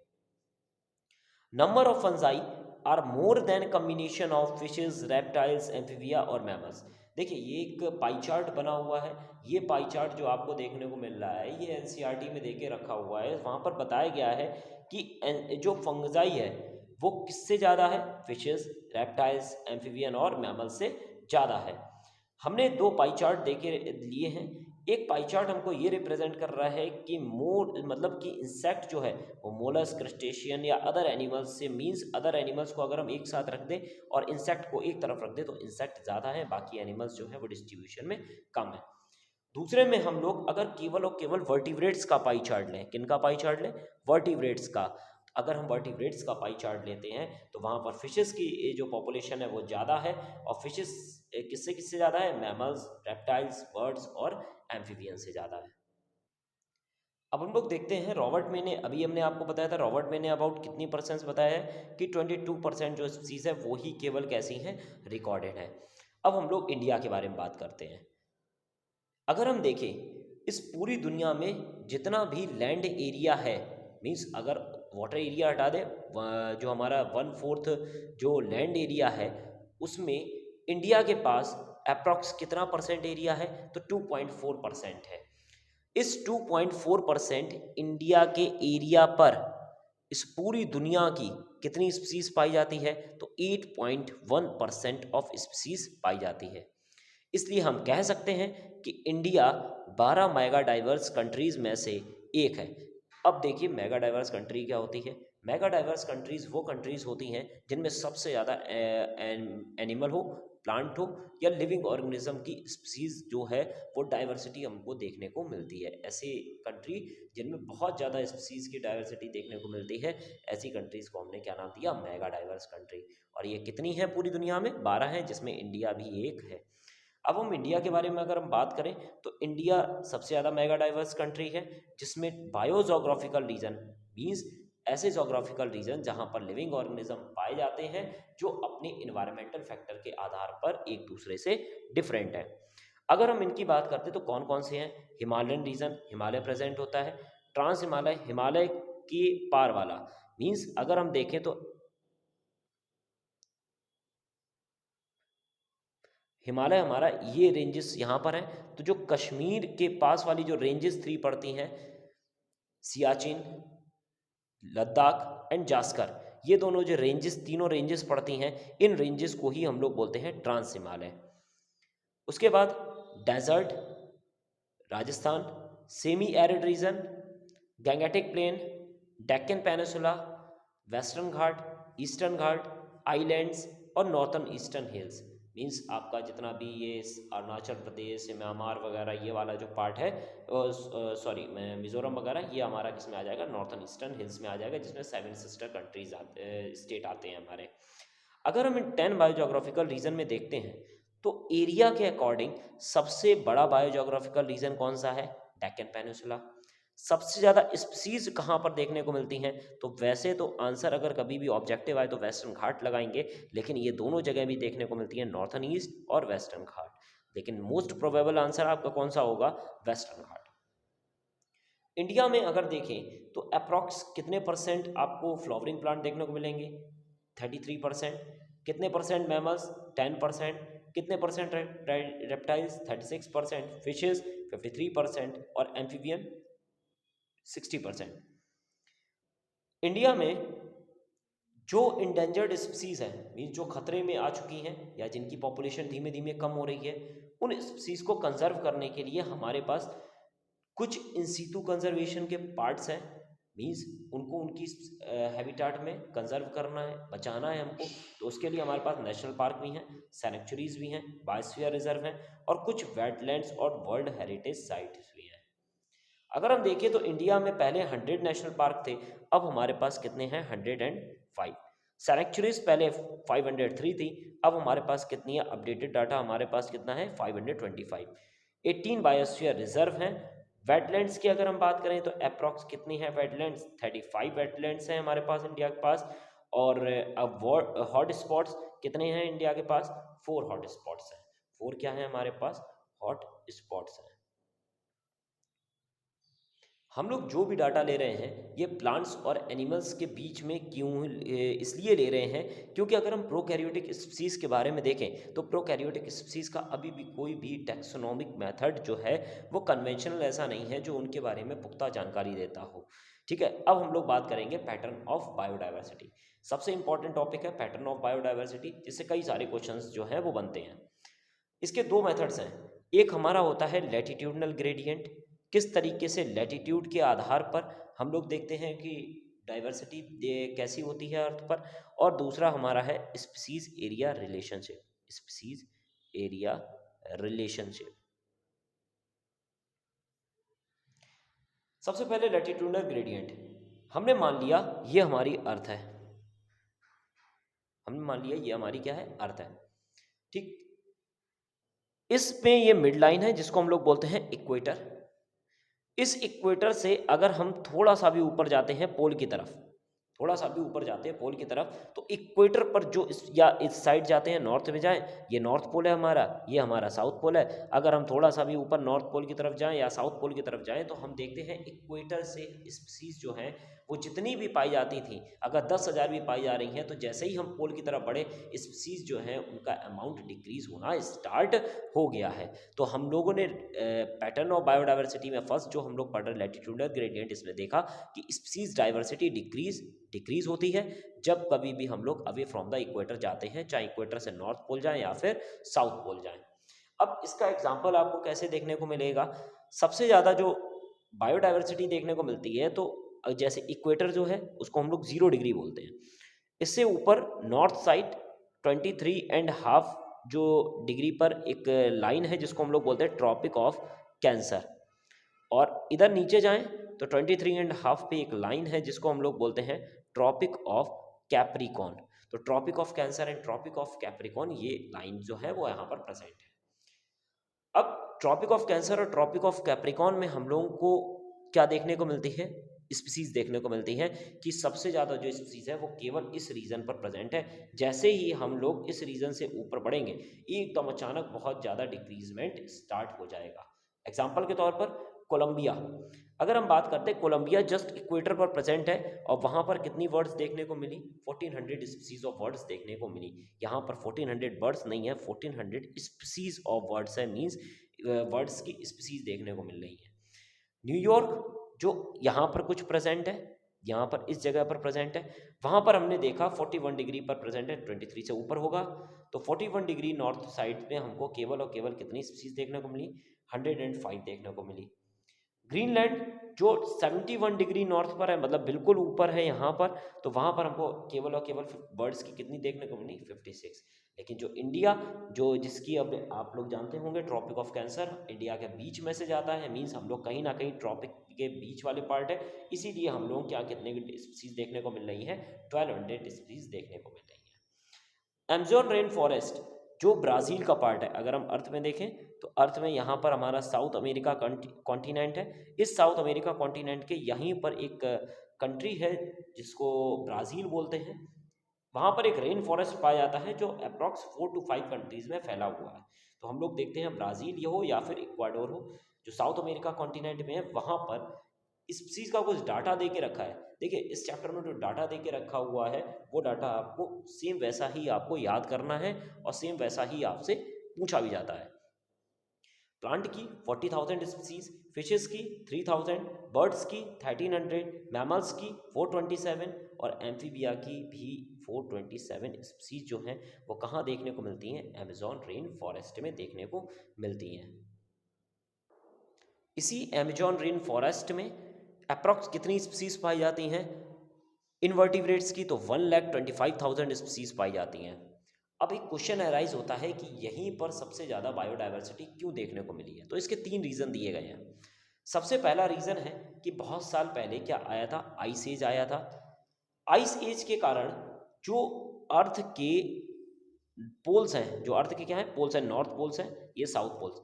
Number of fungi are more than combination of fishes, reptiles, amphibia और मैमल्स। देखिए ये एक पाई चार्ट बना हुआ है। ये पाई चार्ट जो आपको देखने को मिल रहा है ये एनसीईआरटी में देके रखा हुआ है। वहाँ पर बताया गया है कि जो फंजाई है वो किससे ज़्यादा है, फिशेस, रेप्टाइल्स, एम्फीबियन और मैमल से ज़्यादा है। हमने 2 पाई चार्ट देके लिए हैं। एक पाई चार्ट हमको ये रिप्रेजेंट कर रहा है कि मोर मतलब कि इंसेक्ट जो है वो मोलस, क्रस्टेशियन या अदर एनिमल्स से, मींस अदर एनिमल्स को अगर हम एक साथ रख दें और इंसेक्ट को एक तरफ रख दें तो इंसेक्ट ज़्यादा है, बाकी एनिमल्स जो है वो डिस्ट्रीब्यूशन में कम है। दूसरे में हम लोग अगर केवल और केवल वर्टिब्रेट्स का पाई चार्ट लें, किन का पाई चार्ट लें, वर्टिब्रेट्स का। अगर हम वर्टिब्रेट्स का पाई चार्ट लेते हैं तो वहाँ पर फिशेस की जो पॉपुलेशन है वो ज़्यादा है। और फिशेस किससे किससे ज़्यादा है, मैमल्स, रेप्टाइल्स, बर्ड्स और एम्फीबियन से ज़्यादा है। अब हम लोग देखते हैं रॉबर्ट मे ने, अभी हमने आपको बताया था रॉबर्ट मे ने अबाउट कितनी परसेंट बताया है कि 22% जो स्पीसीज है वो ही केवल कैसी हैं, रिकॉर्डेड है। अब हम लोग इंडिया के बारे में बात करते हैं। अगर हम देखें इस पूरी दुनिया में जितना भी लैंड एरिया है, मीन्स अगर वाटर एरिया हटा दे, जो हमारा 1/4 जो लैंड एरिया है उसमें इंडिया के पास अप्रॉक्स कितना परसेंट एरिया है, तो 2.4% है। इस 2.4% इंडिया के एरिया पर इस पूरी दुनिया की कितनी स्पीसीज पाई जाती है, तो 8.1% ऑफ स्पीसीज पाई जाती है। इसलिए हम कह सकते हैं कि इंडिया 12 मेगा डाइवर्स कंट्रीज में से एक है। अब देखिए मेगा डाइवर्स कंट्री क्या होती है। मेगा डाइवर्स कंट्रीज वो कंट्रीज होती हैं जिनमें सबसे ज़्यादा एनिमल हो, प्लांट हो या लिविंग ऑर्गेनिज्म की स्पीसीज जो है वो डाइवर्सिटी हमको देखने को मिलती है। ऐसे कंट्री जिनमें बहुत ज़्यादा स्पीसीज की डाइवर्सिटी देखने को मिलती है, ऐसी कंट्रीज को हमने क्या नाम दिया, मेगा डाइवर्स कंट्री। और ये कितनी है पूरी दुनिया में, 12 हैं, जिसमें इंडिया भी एक है। अब हम इंडिया के बारे में अगर हम बात करें तो इंडिया सबसे ज़्यादा मेगा डाइवर्स कंट्री है, जिसमें बायोजोग्राफिकल रीजन मीन्स ऐसे जोग्राफिकल रीजन जहाँ पर लिविंग ऑर्गेनिज्म पाए जाते हैं जो अपने इन्वायरमेंटल फैक्टर के आधार पर एक दूसरे से डिफरेंट है। अगर हम इनकी बात करते तो कौन कौन से हैं, हिमालयन रीजन, हिमालय प्रेजेंट होता है। ट्रांस हिमालय, हिमालय के पार वाला, मीन्स अगर हम देखें तो हिमालय हमारा ये रेंजेस यहाँ पर हैं। तो जो कश्मीर के पास वाली जो रेंजेस 3 पड़ती हैं, सियाचिन, लद्दाख एंड जास्कर, ये दोनों जो रेंजेस, तीनों रेंजेस पड़ती हैं, इन रेंजेस को ही हम लोग बोलते हैं ट्रांस हिमालय। उसके बाद desert, Rajasthan, semi arid region, Gangetic plain, Deccan peninsula, western ghat, eastern ghat, islands और नॉर्थन ईस्टर्न हिल्स। मीन्स आपका जितना भी ये अरुणाचल प्रदेश, म्यांमार वगैरह ये वाला जो पार्ट है, सॉरी मिजोरम वगैरह, ये हमारा किस में आ जाएगा, नॉर्थन ईस्टर्न हिल्स में आ जाएगा, जिसमें 7 सिस्टर कंट्रीज स्टेट आते हैं हमारे। अगर हम इन 10 बायोजोग्राफिकल रीजन में देखते हैं तो एरिया के अकॉर्डिंग सबसे बड़ा बायोजोग्राफिकल रीजन कौन सा है, डेक्कन पेनिनसुला। सबसे ज़्यादा स्पीसीज कहाँ पर देखने को मिलती हैं, तो वैसे तो आंसर अगर कभी भी ऑब्जेक्टिव आए तो वेस्टर्न घाट लगाएंगे, लेकिन ये दोनों जगह भी देखने को मिलती है, नॉर्थन ईस्ट और वेस्टर्न घाट। लेकिन मोस्ट प्रोबेबल आंसर आपका कौन सा होगा, वेस्टर्न घाट। इंडिया में अगर देखें तो अप्रॉक्स कितने परसेंट आपको फ्लावरिंग प्लांट देखने को मिलेंगे, 33%। कितने परसेंट मैमल्स, 10%। कितने परसेंट रेप्टाइल्स, 36%। फिशेस 53% और एम्फीबियन 60%। इंडिया में जो इंडेंजर्ड स्पीसीज हैं, मीन जो खतरे में आ चुकी हैं या जिनकी पॉपुलेशन धीमे धीमे कम हो रही है, उन स्पीसीज को कंजर्व करने के लिए हमारे पास कुछ इन सीटू कंजर्वेशन के पार्ट्स हैं। मीन्स उनको उनकी हैबिटाट में कंजर्व करना है, बचाना है हमको, तो उसके लिए हमारे पास नेशनल पार्क भी हैं, सैंक्चुरीज भी हैं, बायोस्फीयर रिजर्व हैं और कुछ वेटलैंड्स और वर्ल्ड हेरिटेज साइट्स भी हैं। अगर हम देखें तो इंडिया में पहले 100 नेशनल पार्क थे, अब हमारे पास कितने हैं, 105। सैंक्चुरीज पहले 503 थी, अब हमारे पास कितनी है, अपडेटेड डाटा हमारे पास कितना है, 525। 18 बायोस्फीयर रिजर्व हैं। वेटलैंड्स की अगर हम बात करें तो अप्रॉक्स कितनी है वेटलैंड्स, 35 वेटलैंड्स हैं हमारे पास इंडिया के पास। और अब हॉट स्पॉट्स कितने हैं इंडिया के पास, 4 हॉट स्पॉट्स हैं। 4 क्या है हमारे पास, हॉट स्पॉट्स हैं। हम लोग जो भी डाटा ले रहे हैं ये प्लांट्स और एनिमल्स के बीच में क्यों इसलिए ले रहे हैं क्योंकि अगर हम प्रोकैरियोटिक स्पीसीज के बारे में देखें तो प्रोकैरियोटिक स्पीसीज का अभी भी कोई भी टैक्सोनॉमिक मेथड जो है वो कन्वेंशनल ऐसा नहीं है जो उनके बारे में पुख्ता जानकारी देता हो। ठीक है, अब हम लोग बात करेंगे पैटर्न ऑफ बायोडाइवर्सिटी। सबसे इंपॉर्टेंट टॉपिक है पैटर्न ऑफ बायोडाइवर्सिटी, जिससे कई सारे क्वेश्चंस जो हैं वो बनते हैं। इसके दो मेथड्स हैं, एक हमारा होता है लैटिट्यूडनल ग्रेडियंट, किस तरीके से लैटिट्यूड के आधार पर हम लोग देखते हैं कि डाइवर्सिटी कैसी होती है अर्थ पर, और दूसरा हमारा है species area relationship, species area relationship. सबसे पहले लैटिट्यूडनल ग्रेडियंट, हमने मान लिया ये हमारी अर्थ है, हमने मान लिया ये हमारी क्या है, अर्थ है। ठीक, इसमें ये मिड लाइन है जिसको हम लोग बोलते हैं इक्वेटर। इस इक्वेटर से अगर हम थोड़ा सा भी ऊपर जाते हैं पोल की तरफ, थोड़ा सा भी ऊपर जाते हैं पोल की तरफ, तो इक्वेटर पर जो इस साइड जाते हैं, नॉर्थ में जाएं, ये नॉर्थ पोल है हमारा, ये हमारा साउथ पोल है। अगर हम थोड़ा सा भी ऊपर नॉर्थ पोल की तरफ जाएं या साउथ पोल की तरफ जाएं तो हम देखते हैं इक्वेटर से स्पीसीज जो हैं वो जितनी भी पाई जाती थी, अगर 10,000 भी पाई जा रही हैं, तो जैसे ही हम पोल की तरफ बढ़े स्पीसीज जो हैं उनका अमाउंट डिक्रीज होना स्टार्ट हो गया है। तो हम लोगों ने पैटर्न ऑफ बायोडाइवर्सिटी में फर्स्ट जो हम लोग पढ़ रहे लैटिट्यूडल ग्रेडियंट, इसमें देखा कि स्पीसीज डाइवर्सिटी डिक्रीज होती है जब कभी भी हम लोग अवे फ्रॉम द इक्वेटर जाते हैं, चाहे इक्वेटर से नॉर्थ पोल जाएं या फिर साउथ पोल जाएं। अब इसका एग्जांपल आपको कैसे देखने को मिलेगा, सबसे ज़्यादा जो बायोडाइवर्सिटी देखने को मिलती है तो जैसे इक्वेटर जो है उसको हम लोग 0 डिग्री बोलते हैं, इससे ऊपर नॉर्थ साइड 23.5 जो डिग्री पर एक लाइन है जिसको हम लोग बोलते हैं ट्रॉपिक ऑफ कैंसर, और इधर नीचे जाएं तो 23.5 पे एक लाइन है जिसको हम लोग बोलते हैं ट्रॉपिक ऑफ कैप्रिकॉन। तो tropic of Cancer and tropic of Capricorn ये लाइन जो है वो यहाँ पर प्रेजेंट है। अब ट्रॉपिक ऑफ कैंसर और ट्रॉपिक ऑफ कैप्रिकॉन में हम लोगों को क्या देखने को मिलती है, स्पीसीज देखने को मिलती हैं कि सबसे ज़्यादा जो स्पीसीज है वो केवल इस रीजन पर प्रेजेंट है। जैसे ही हम लोग इस रीजन से ऊपर बढ़ेंगे एकदम अचानक बहुत ज़्यादा डिक्रीजमेंट स्टार्ट हो जाएगा। एग्जाम्पल के तौर पर कोलंबिया, अगर हम बात करते हैं कोलंबिया जस्ट इक्वेटर पर प्रेजेंट है और वहाँ पर कितनी वर्ड्स देखने को मिली, 1400 स्पीसीज ऑफ वर्ड्स देखने को मिली। यहाँ पर 1400 बर्ड्स नहीं है, 1400 स्पीसीज ऑफ वर्ड्स है, मीन्स वर्ड्स की स्पीसीज देखने को मिल रही है। न्यूयॉर्क जो यहाँ पर कुछ प्रेजेंट है, यहाँ पर इस जगह पर प्रेजेंट है, वहाँ पर हमने देखा 41 डिग्री पर प्रेजेंट है, 23 से ऊपर होगा तो 41 डिग्री नॉर्थ साइड में हमको केवल और केवल कितनी स्पीसीज देखने को मिली, 105 देखने को मिली। ग्रीनलैंड जो 71 डिग्री नॉर्थ पर है, मतलब बिल्कुल ऊपर है यहाँ पर, तो वहाँ पर हमको केवल और केवल बर्ड्स की कितनी देखने को मिली, 56। लेकिन जो इंडिया जो जिसकी अब आप लोग जानते होंगे ट्रॉपिक ऑफ कैंसर इंडिया के बीच में से जाता है, मीन्स हम लोग कहीं ना कहीं ट्रॉपिक के बीच वाले पार्ट है, इसीलिए हम लोग क्या कितने स्पीसीज देखने को मिल रही है, 1200 स्पीसीज देखने को मिल रही है। अमेज़न रेन फॉरेस्ट जो ब्राज़ील का पार्ट है, अगर हम अर्थ में देखें तो अर्थ में यहाँ पर हमारा साउथ अमेरिका कॉन्टिनेंट है, इस साउथ अमेरिका कॉन्टिनेंट के यहीं पर एक कंट्री है जिसको ब्राज़ील बोलते हैं, वहाँ पर एक रेन फॉरेस्ट पाया जाता है जो अप्रॉक्स 4 to 5 कंट्रीज़ में फैला हुआ है। तो हम लोग देखते हैं ब्राज़ील ये हो या फिर इक्वाडोर हो, जो साउथ अमेरिका कॉन्टिनेंट में है, वहाँ पर इस चीज़ का कुछ डाटा दे के रखा है। देखिए इस चैप्टर में जो डाटा दे के रखा हुआ है वो डाटा आपको सेम वैसा ही आपको याद करना है और सेम वैसा ही आपसे पूछा भी जाता है। प्लांट की 40,000 स्पीसीज, फिशेस की 3,000, बर्ड्स की 1,300, मैमल्स की 427 और एम्फीबिया की भी 427 स्पीसीज जो हैं वो कहाँ देखने को मिलती हैं, अमेज़न रेन फॉरेस्ट में देखने को मिलती हैं। इसी अमेज़न रेन फॉरेस्ट में अप्रॉक्स कितनी स्पीसीज पाई जाती हैं, इनवर्टिब्रेट्स की तो 1,25,000 स्पीसीज पाई जाती हैं। अब एक क्वेश्चन अराइज होता है कि यहीं पर सबसे ज़्यादा बायोडाइवर्सिटी क्यों देखने को मिली है, तो इसके 3 रीज़न दिए गए हैं। सबसे पहला रीज़न है कि बहुत साल पहले क्या आया था, आइस एज आया था। आइस एज के कारण जो अर्थ के पोल्स हैं, जो अर्थ के क्या हैं पोल्स हैं, नॉर्थ पोल्स हैं, ये साउथ पोल्स,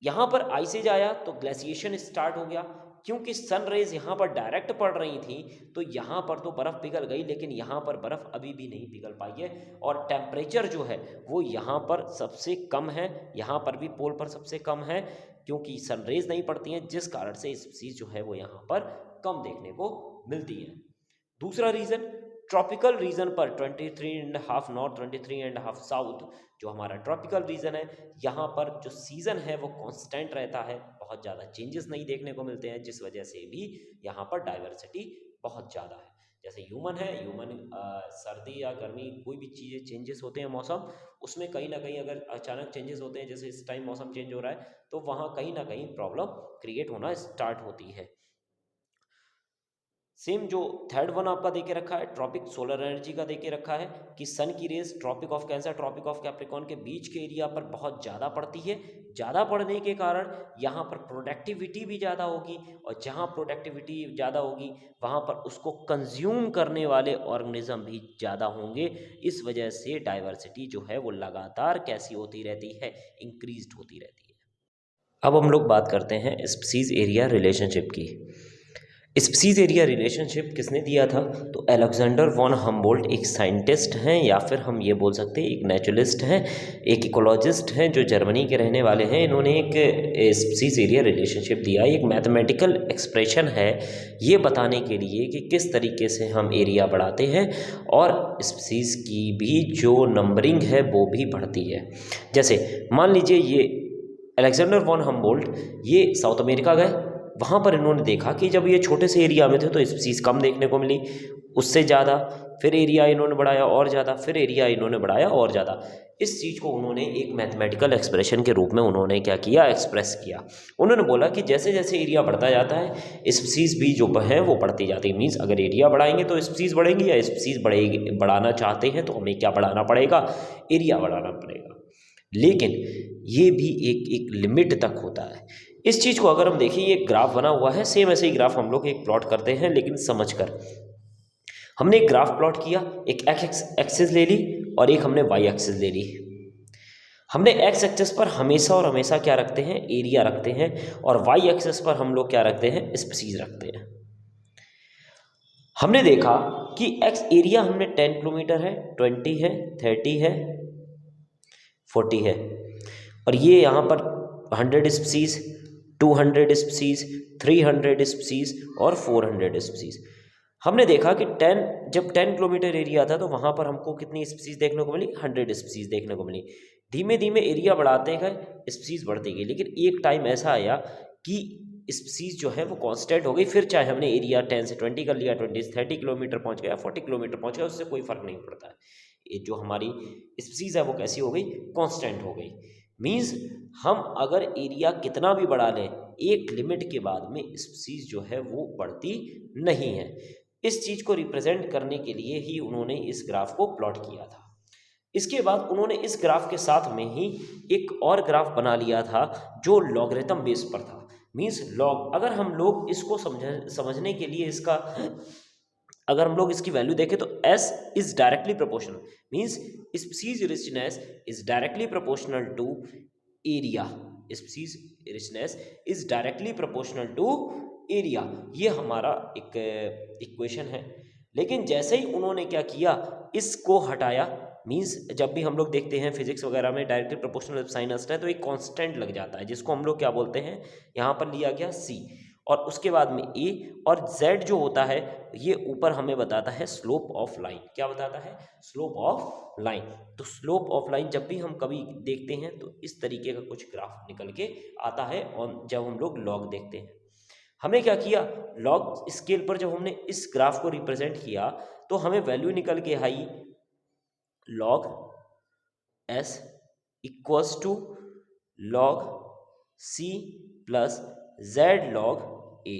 यहाँ पर आइसेज आया तो ग्लेशिएशन स्टार्ट हो गया। क्योंकि सन रेज यहाँ पर डायरेक्ट पड़ रही थी तो यहाँ पर तो बर्फ़ पिघल गई, लेकिन यहाँ पर बर्फ़ अभी भी नहीं पिघल पाई है और टेम्परेचर जो है वो यहाँ पर सबसे कम है, यहाँ पर भी पोल पर सबसे कम है, क्योंकि सन रेज नहीं पड़ती हैं जिस कारण से स्पीसीज जो है वो यहाँ पर कम देखने को मिलती है। दूसरा रीज़न ट्रॉपिकल रीजन पर 23.5 नॉर्थ 23.5 साउथ जो हमारा ट्रॉपिकल रीजन है, यहाँ पर जो सीज़न है वो कांस्टेंट रहता है, बहुत ज़्यादा चेंजेस नहीं देखने को मिलते हैं, जिस वजह से भी यहाँ पर डाइवर्सिटी बहुत ज़्यादा है। जैसे ह्यूमन है, ह्यूमन सर्दी या गर्मी कोई भी चीज़ें चेंजेस होते हैं मौसम, उसमें कहीं ना कहीं अगर अचानक चेंजेस होते हैं, जैसे इस टाइम मौसम चेंज हो रहा है, तो वहाँ कहीं ना कहीं प्रॉब्लम क्रिएट होना स्टार्ट होती है। सेम जो थर्ड वन आपका देके रखा है ट्रॉपिक सोलर एनर्जी का देके रखा है कि सन की rays tropic of Cancer tropic of Capricorn के बीच के एरिया पर बहुत ज़्यादा पड़ती है। ज़्यादा पड़ने के कारण यहाँ पर प्रोडक्टिविटी भी ज़्यादा होगी, और जहाँ प्रोडक्टिविटी ज़्यादा होगी वहाँ पर उसको कंज्यूम करने वाले ऑर्गेनिज्म भी ज़्यादा होंगे। इस वजह से डाइवर्सिटी जो है वो लगातार कैसी होती रहती है, इंक्रीज्ड होती रहती है। अब हम लोग बात करते हैं स्पीसीज एरिया रिलेशनशिप की। स्पीसीज एरिया रिलेशनशिप किसने दिया था? तो अलेक्जेंडर वॉन हम्बोल्ट एक साइंटिस्ट हैं, या फिर हम ये बोल सकते हैं एक नेचुरलिस्ट हैं, एक इकोलॉजिस्ट हैं जो जर्मनी के रहने वाले हैं। इन्होंने एक स्पीसीज एरिया रिलेशनशिप दिया। एक मैथमेटिकल एक्सप्रेशन है ये बताने के लिए कि किस तरीके से हम एरिया बढ़ाते हैं और स्पीसीज की भी जो नंबरिंग है वो भी बढ़ती है। जैसे मान लीजिए ये अलेक्जेंडर वॉन हम्बोल्ट ये साउथ अमेरिका गए, वहाँ पर इन्होंने देखा कि जब ये छोटे से एरिया में थे तो स्पीसीज कम देखने को मिली, उससे ज़्यादा फिर एरिया इन्होंने बढ़ाया और ज़्यादा, फिर एरिया इन्होंने बढ़ाया और ज़्यादा। इस चीज़ को उन्होंने एक मैथमेटिकल एक्सप्रेशन के रूप में उन्होंने क्या किया, एक्सप्रेस किया। उन्होंने बोला कि जैसे जैसे एरिया बढ़ता जाता है स्पीसीज भी जो है वो बढ़ती जाती है। मीन्स अगर एरिया बढ़ाएंगे तो स्पीसीज बढ़ेंगी, या स्पीसीज बढ़ेगी बढ़ाना चाहते हैं तो हमें क्या बढ़ाना पड़ेगा, एरिया बढ़ाना पड़ेगा। लेकिन ये भी एक लिमिट तक होता है। इस चीज़ को अगर हम देखें, ये ग्राफ बना हुआ है, सेम ऐसे ही ग्राफ हम लोग एक प्लॉट करते हैं, लेकिन समझकर। हमने एक ग्राफ प्लॉट किया, एक एक्स एक्सिस ले ली और एक हमने वाई एक्सिस ले ली। हमने एक्स एक्सिस पर हमेशा और हमेशा क्या रखते हैं, एरिया रखते हैं, और वाई एक्सिस पर हम लोग क्या रखते हैं, स्पीसीज रखते हैं। हमने देखा कि एक्स एरिया हमने 10 किलोमीटर है, 20 है, 30 है, 40 है, और ये यहाँ पर 100 स्पीसीज, 200 स्पीसीज, 300 स्पीसीज और 400 स्पीसीज। हमने देखा कि जब 10 किलोमीटर एरिया था तो वहाँ पर हमको कितनी स्पीसीज देखने को मिली, 100 स्पीसीज देखने को मिली। धीमे धीमे एरिया बढ़ाते गए, स्पीसीज बढ़ती गई, लेकिन एक टाइम ऐसा आया कि स्पीसीज जो है वो कांस्टेंट हो गई। फिर चाहे हमने एरिया 10 से 20 कर लिया, 20 से 30 किलोमीटर पहुँच गया, 40 किलोमीटर पहुँच गया, उससे कोई फ़र्क नहीं पड़ता है। ये जो हमारी स्पीसीज है वो कैसी हो गई, कांस्टेंट हो गई। मीन्स हम अगर एरिया कितना भी बढ़ा लें, एक लिमिट के बाद में स्पीसीज जो है वो बढ़ती नहीं है। इस चीज़ को रिप्रेजेंट करने के लिए ही उन्होंने इस ग्राफ को प्लॉट किया था। इसके बाद उन्होंने इस ग्राफ के साथ में ही एक और ग्राफ बना लिया था जो लॉगरिथम बेस पर था। मीन्स लॉग, अगर हम लोग इसको समझने के लिए इसका अगर हम लोग इसकी वैल्यू देखें तो S is directly proportional, means species richness is directly proportional to area. Species richness is directly proportional to area, ये हमारा एक इक्वेशन है। लेकिन जैसे ही उन्होंने क्या किया, इसको हटाया, मीन्स जब भी हम लोग देखते हैं फिजिक्स वगैरह में डायरेक्टली प्रोपोर्शनल साइन आता है तो एक कांस्टेंट लग जाता है, जिसको हम लोग क्या बोलते हैं, यहाँ पर लिया गया C, और उसके बाद में A, और Z जो होता है ये ऊपर हमें बताता है स्लोप ऑफ लाइन। क्या बताता है, स्लोप ऑफ लाइन। तो स्लोप ऑफ लाइन जब भी हम कभी देखते हैं तो इस तरीके का कुछ ग्राफ निकल के आता है, और जब हम लोग लॉग देखते हैं, हमने क्या किया, लॉग स्केल पर जब हमने इस ग्राफ को रिप्रेजेंट किया तो हमें वैल्यू निकल के आई log S equals to log C plus Z log A।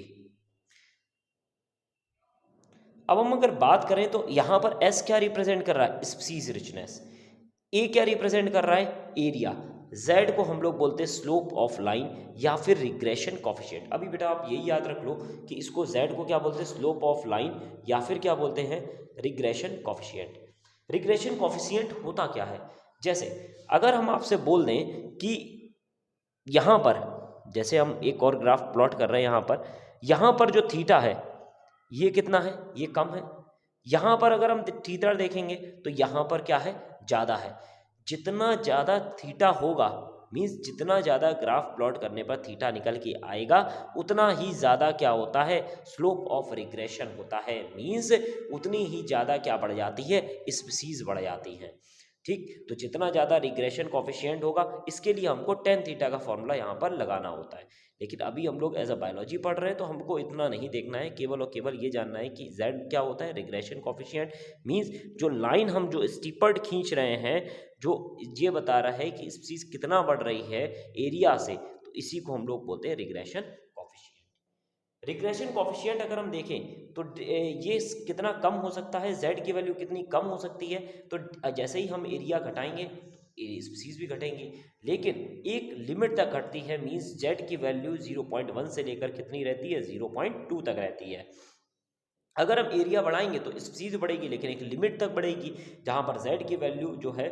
अब हम अगर बात करें तो यहाँ पर S क्या रिप्रेजेंट कर रहा है, स्पीसीज रिचनेस, A क्या रिप्रेजेंट कर रहा है, एरिया, Z को हम लोग बोलते हैं स्लोप ऑफ लाइन या फिर रिग्रेशन कॉफिशिएंट। अभी बेटा आप यही याद रख लो कि इसको Z को क्या बोलते हैं, स्लोप ऑफ लाइन, या फिर क्या बोलते हैं, रिग्रेशन कॉफिशिएंट। रिग्रेशन कॉफिशिएंट होता क्या है, जैसे अगर हम आपसे बोल दें कि यहाँ पर, जैसे हम एक और ग्राफ प्लॉट कर रहे हैं, यहाँ पर जो थीटा है ये कितना है, ये कम है। यहाँ पर अगर हम थीटा देखेंगे तो यहाँ पर क्या है, ज़्यादा है। जितना ज़्यादा थीटा होगा, मीन्स जितना ज़्यादा ग्राफ प्लॉट करने पर थीटा निकल के आएगा, उतना ही ज़्यादा क्या होता है, स्लोप ऑफ रिग्रेशन होता है। मीन्स उतनी ही ज़्यादा क्या बढ़ जाती है, स्पीसीज बढ़ जाती है। ठीक, तो जितना ज़्यादा रिग्रेशन कॉफिशिएंट होगा, इसके लिए हमको टेन थीटा का फॉर्मूला यहाँ पर लगाना होता है। लेकिन अभी हम लोग एज अ बायोलॉजी पढ़ रहे हैं तो हमको इतना नहीं देखना है, केवल और केवल ये जानना है कि Z क्या होता है, रिग्रेशन कॉफिशिएंट। मीन्स जो लाइन हम जो स्टीपर्ड खींच रहे हैं, जो ये बता रहा है कि स्पीसीज कितना बढ़ रही है एरिया से, तो इसी को हम लोग बोलते हैं रिग्रेशन कॉफिशिएंट। रिग्रेशन कॉफिशिएंट अगर हम देखें तो ये कितना कम हो सकता है, जेड की वैल्यू कितनी कम हो सकती है, तो जैसे ही हम एरिया घटाएंगे स्पीसीज भी घटेंगी, लेकिन एक लिमिट तक घटती है। मींस जेड की वैल्यू 0.1 से लेकर कितनी रहती है, 0.2 तक रहती है। अगर हम एरिया बढ़ाएंगे तो स्पीसीज बढ़ेगी, लेकिन एक लिमिट तक बढ़ेगी, जहां पर जेड की वैल्यू जो है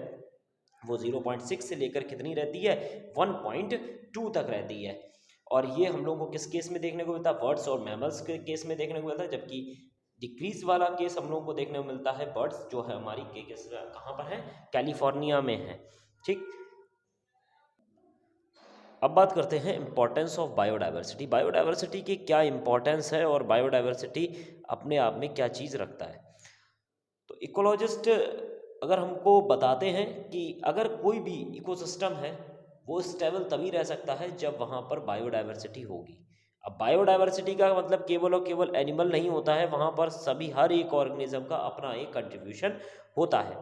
वो 0.6 से लेकर कितनी रहती है, 1.2 तक रहती है। और ये हम लोगों को किस केस में देखने को मिलता है, बर्ड्स और मैमल्स के केस में देखने को मिलता है, जबकि डिक्रीज वाला केस हम लोगों को देखने को मिलता है बर्ड्स जो है हमारी के केस कहाँ पर है, कैलिफोर्निया में है। ठीक, अब बात करते हैं इंपॉर्टेंस ऑफ बायोडाइवर्सिटी। बायोडाइवर्सिटी की क्या इंपॉर्टेंस है और बायोडाइवर्सिटी अपने आप में क्या चीज़ रखता है। तो इकोलॉजिस्ट अगर हमको बताते हैं कि अगर कोई भी इकोसिस्टम है वो स्टेबल तभी रह सकता है जब वहाँ पर बायोडाइवर्सिटी होगी। अब बायोडाइवर्सिटी का मतलब केवल और केवल एनिमल नहीं होता है, वहाँ पर सभी हर एक ऑर्गेनिज्म का अपना एक कंट्रीब्यूशन होता है।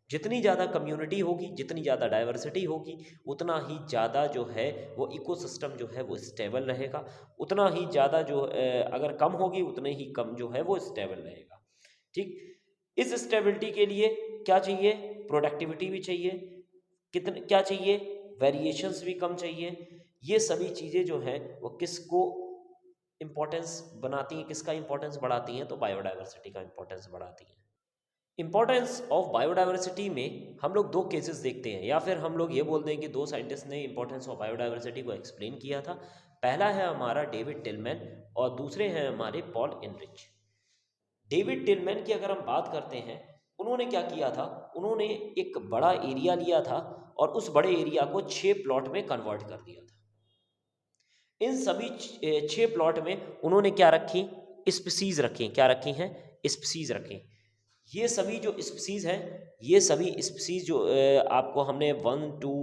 जितनी ज़्यादा कम्युनिटी होगी, जितनी ज़्यादा डाइवर्सिटी होगी, उतना ही ज़्यादा जो है वो इकोसिस्टम जो है वो स्टेबल रहेगा, उतना ही ज़्यादा जो अगर कम होगी उतने ही कम जो है वो स्टेबल रहेगा। ठीक, इस स्टेबिलिटी के लिए क्या चाहिए, प्रोडक्टिविटी भी चाहिए, कितने क्या चाहिए, वेरिएशंस भी कम चाहिए। ये सभी चीज़ें जो हैं वो किसको इम्पोर्टेंस बनाती हैं, किसका इम्पोर्टेंस बढ़ाती हैं, तो बायोडाइवर्सिटी का इम्पोर्टेंस बढ़ाती हैं। इम्पोर्टेंस ऑफ बायोडाइवर्सिटी में हम लोग दो केसेस देखते हैं, या फिर हम लोग ये बोलते हैं कि दो साइंटिस्ट ने इम्पोर्टेंस ऑफ बायोडाइवर्सिटी को एक्सप्लेन किया था। पहला है हमारा डेविड टिलमैन और दूसरे हैं हमारे पॉल इनरिच। डेविड टिलमैन की अगर हम बात करते हैं, उन्होंने क्या किया था, उन्होंने एक बड़ा एरिया लिया था और उस बड़े एरिया को 6 प्लॉट में कन्वर्ट कर दिया था। इन सभी 6 प्लॉट में उन्होंने क्या रखी, स्पीसीज रखी। क्या रखी हैं, स्पीसीज रखी। ये सभी जो स्पीसीज हैं, ये सभी स्पीसीज जो आपको हमने 1 2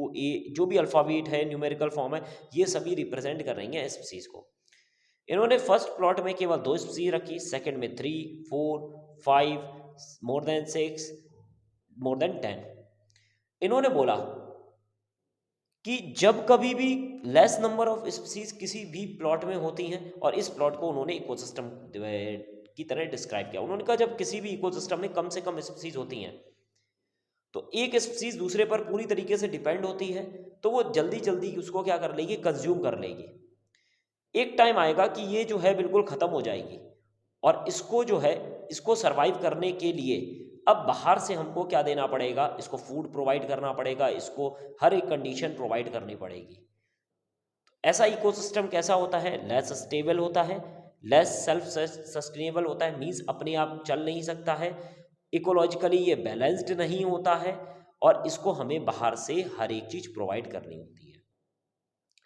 जो भी अल्फ़ाबेट है, न्यूमेरिकल फॉर्म है, ये सभी रिप्रेजेंट कर रही हैं स्पीसीज को। इन्होंने फर्स्ट प्लॉट में केवल 2 स्पीसीज रखी, सेकंड में 3 4 5 मोर देन 6 मोर देन 10। इन्होंने बोला कि जब कभी भी लेस नंबर ऑफ स्पीसीज किसी भी प्लॉट में होती हैं, और इस प्लॉट को उन्होंने इकोसिस्टम की तरह डिस्क्राइब किया। उन्होंने कहा जब किसी भी इकोसिस्टम में कम से कम स्पीसीज होती हैं तो एक स्पीसीज दूसरे पर पूरी तरीके से डिपेंड होती है, तो वो जल्दी जल्दी उसको क्या कर लेगी, कंज्यूम कर लेगी। एक टाइम आएगा कि ये जो है बिल्कुल ख़त्म हो जाएगी, और इसको जो है, इसको सरवाइव करने के लिए अब बाहर से हमको क्या देना पड़ेगा, इसको फूड प्रोवाइड करना पड़ेगा, इसको हर एक कंडीशन प्रोवाइड करनी पड़ेगी। ऐसा इकोसिस्टम कैसा होता है, लेस स्टेबल होता है, लेस सेल्फ सस्टेनेबल होता है, मीन्स अपने आप चल नहीं सकता है, इकोलॉजिकली ये बैलेंस्ड नहीं होता है, और इसको हमें बाहर से हर एक चीज़ प्रोवाइड करनी होती है।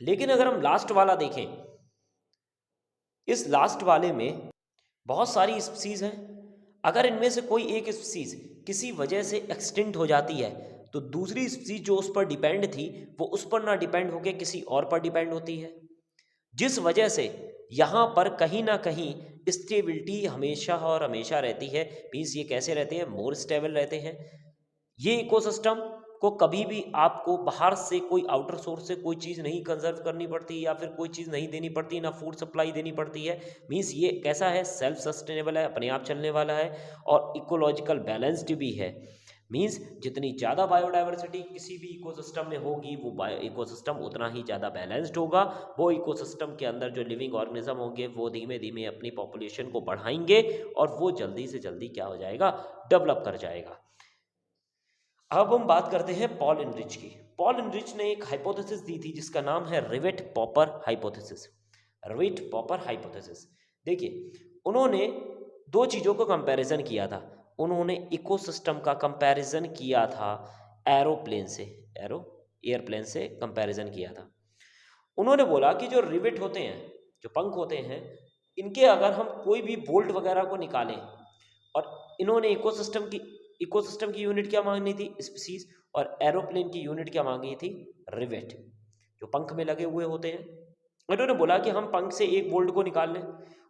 लेकिन अगर हम लास्ट वाला देखें, इस लास्ट वाले में बहुत सारी स्पीसीज हैं। अगर इनमें से कोई एक स्पीसीज किसी वजह से एक्सटिंक्ट हो जाती है, तो दूसरी स्पीसीज जो उस पर डिपेंड थी वो उस पर ना डिपेंड होकर किसी और पर डिपेंड होती है, जिस वजह से यहाँ पर कहीं ना कहीं स्टेबिलिटी हमेशा और हमेशा रहती है। मीन्स ये कैसे रहते हैं, मोर स्टेबल रहते हैं। ये इकोसिस्टम को कभी भी आपको बाहर से कोई आउटर सोर्स से कोई चीज़ नहीं कंजर्व करनी पड़ती, या फिर कोई चीज़ नहीं देनी पड़ती, ना फूड सप्लाई देनी पड़ती है। मीन्स ये कैसा है, सेल्फ सस्टेनेबल है, अपने आप चलने वाला है, और इकोलॉजिकल बैलेंस्ड भी है। मीन्स जितनी ज़्यादा बायोडाइवर्सिटी किसी भी इकोसिस्टम में होगी, वो बायो इकोसिस्टम उतना ही ज़्यादा बैलेंस्ड होगा। वो इकोसिस्टम के अंदर जो लिविंग ऑर्गेनिज्म होंगे वो धीमे धीमे अपनी पॉपुलेशन को बढ़ाएंगे, और वो जल्दी से जल्दी क्या हो जाएगा, डेवलप कर जाएगा। अब हम बात करते हैं पॉल इनरिच की। पॉल इनरिच ने एक हाइपोथेसिस दी थी जिसका नाम है rivet popper hypothesis. Rivet popper hypothesis, देखिए उन्होंने दो चीज़ों को कंपैरिजन किया था। उन्होंने इकोसिस्टम का कंपैरिजन किया था एरोप्लेन से, एयरप्लेन से कंपैरिजन किया था। उन्होंने बोला कि जो रिवेट होते हैं, जो पंख होते हैं, इनके अगर हम कोई भी बोल्ट वगैरह को निकालें, और इन्होंने इकोसिस्टम की यूनिट क्या मांगनी थी, स्पीसीज, और एरोप्लेन की यूनिट क्या मांगी थी, रिवेट, जो पंख में लगे हुए होते हैं। इन्होंने बोला कि हम पंख से एक बोल्ट को निकाल लें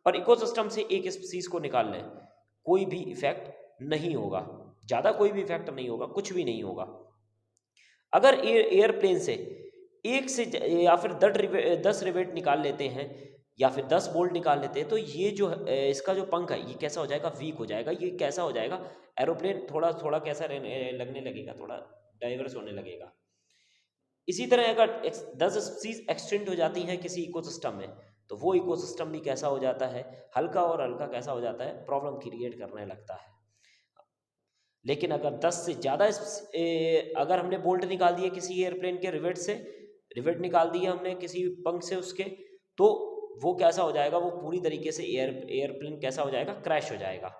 और इकोसिस्टम से एक स्पीसीज को निकाल लें, कोई भी इफेक्ट नहीं होगा, ज़्यादा कोई भी इफेक्ट नहीं होगा, कुछ भी नहीं होगा। अगर एयरप्लेन से एक से या फिर 10 रिवेट निकाल लेते हैं, या फिर 10 बोल्ट निकाल लेते हैं, तो ये जो इसका जो पंख है ये कैसा हो जाएगा, वीक हो जाएगा। ये कैसा हो जाएगा, एरोप्लेन थोड़ा थोड़ा कैसा लगने लगेगा, थोड़ा डाइवर्स होने लगेगा। इसी तरह अगर 10 स्पीसीज एक्सटेंड हो जाती हैं किसी इकोसिस्टम में, तो वो इकोसिस्टम भी कैसा हो जाता है, हल्का और हल्का कैसा हो जाता है, प्रॉब्लम क्रिएट करने लगता है। लेकिन अगर 10 से ज़्यादा अगर हमने बोल्ट निकाल दिए किसी एयरप्लेन के रिवेट से, रिवेट निकाल दिए हमने किसी पंख से उसके, तो वो कैसा हो जाएगा, वो पूरी तरीके से एयरप्लेन कैसा हो जाएगा, क्रैश हो जाएगा।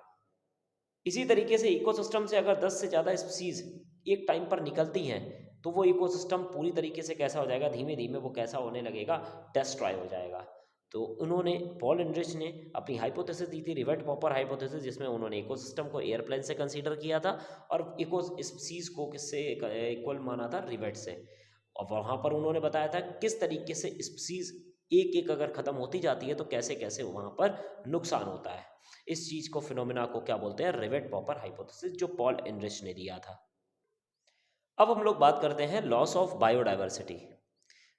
इसी तरीके से इकोसिस्टम से अगर 10 से ज़्यादा स्पीसीज एक टाइम पर निकलती हैं, तो वो इकोसिस्टम पूरी तरीके से कैसा हो जाएगा, धीमे धीमे वो कैसा होने लगेगा, डिस्ट्रॉय हो जाएगा। तो उन्होंने, पॉल एनरिच ने अपनी हाइपोथेसिस दी थी, रिवेट पॉपर हाइपोथेसिस, जिसमें उन्होंने इकोसिस्टम को एयरप्लेन से कंसीडर किया था और इको स्पीसीज को किससे इक्वल माना था, रिवेट से। और वहाँ पर उन्होंने बताया था किस तरीके से स्पीसीज एक एक अगर ख़त्म होती जाती है तो कैसे कैसे वहाँ पर नुकसान होता है। इस चीज़ को, फिनोमेना को क्या बोलते हैं, रिवेट पॉपर हाइपोथेसिस, जो पॉल एनरिच ने दिया था। अब हम लोग बात करते हैं loss of biodiversity.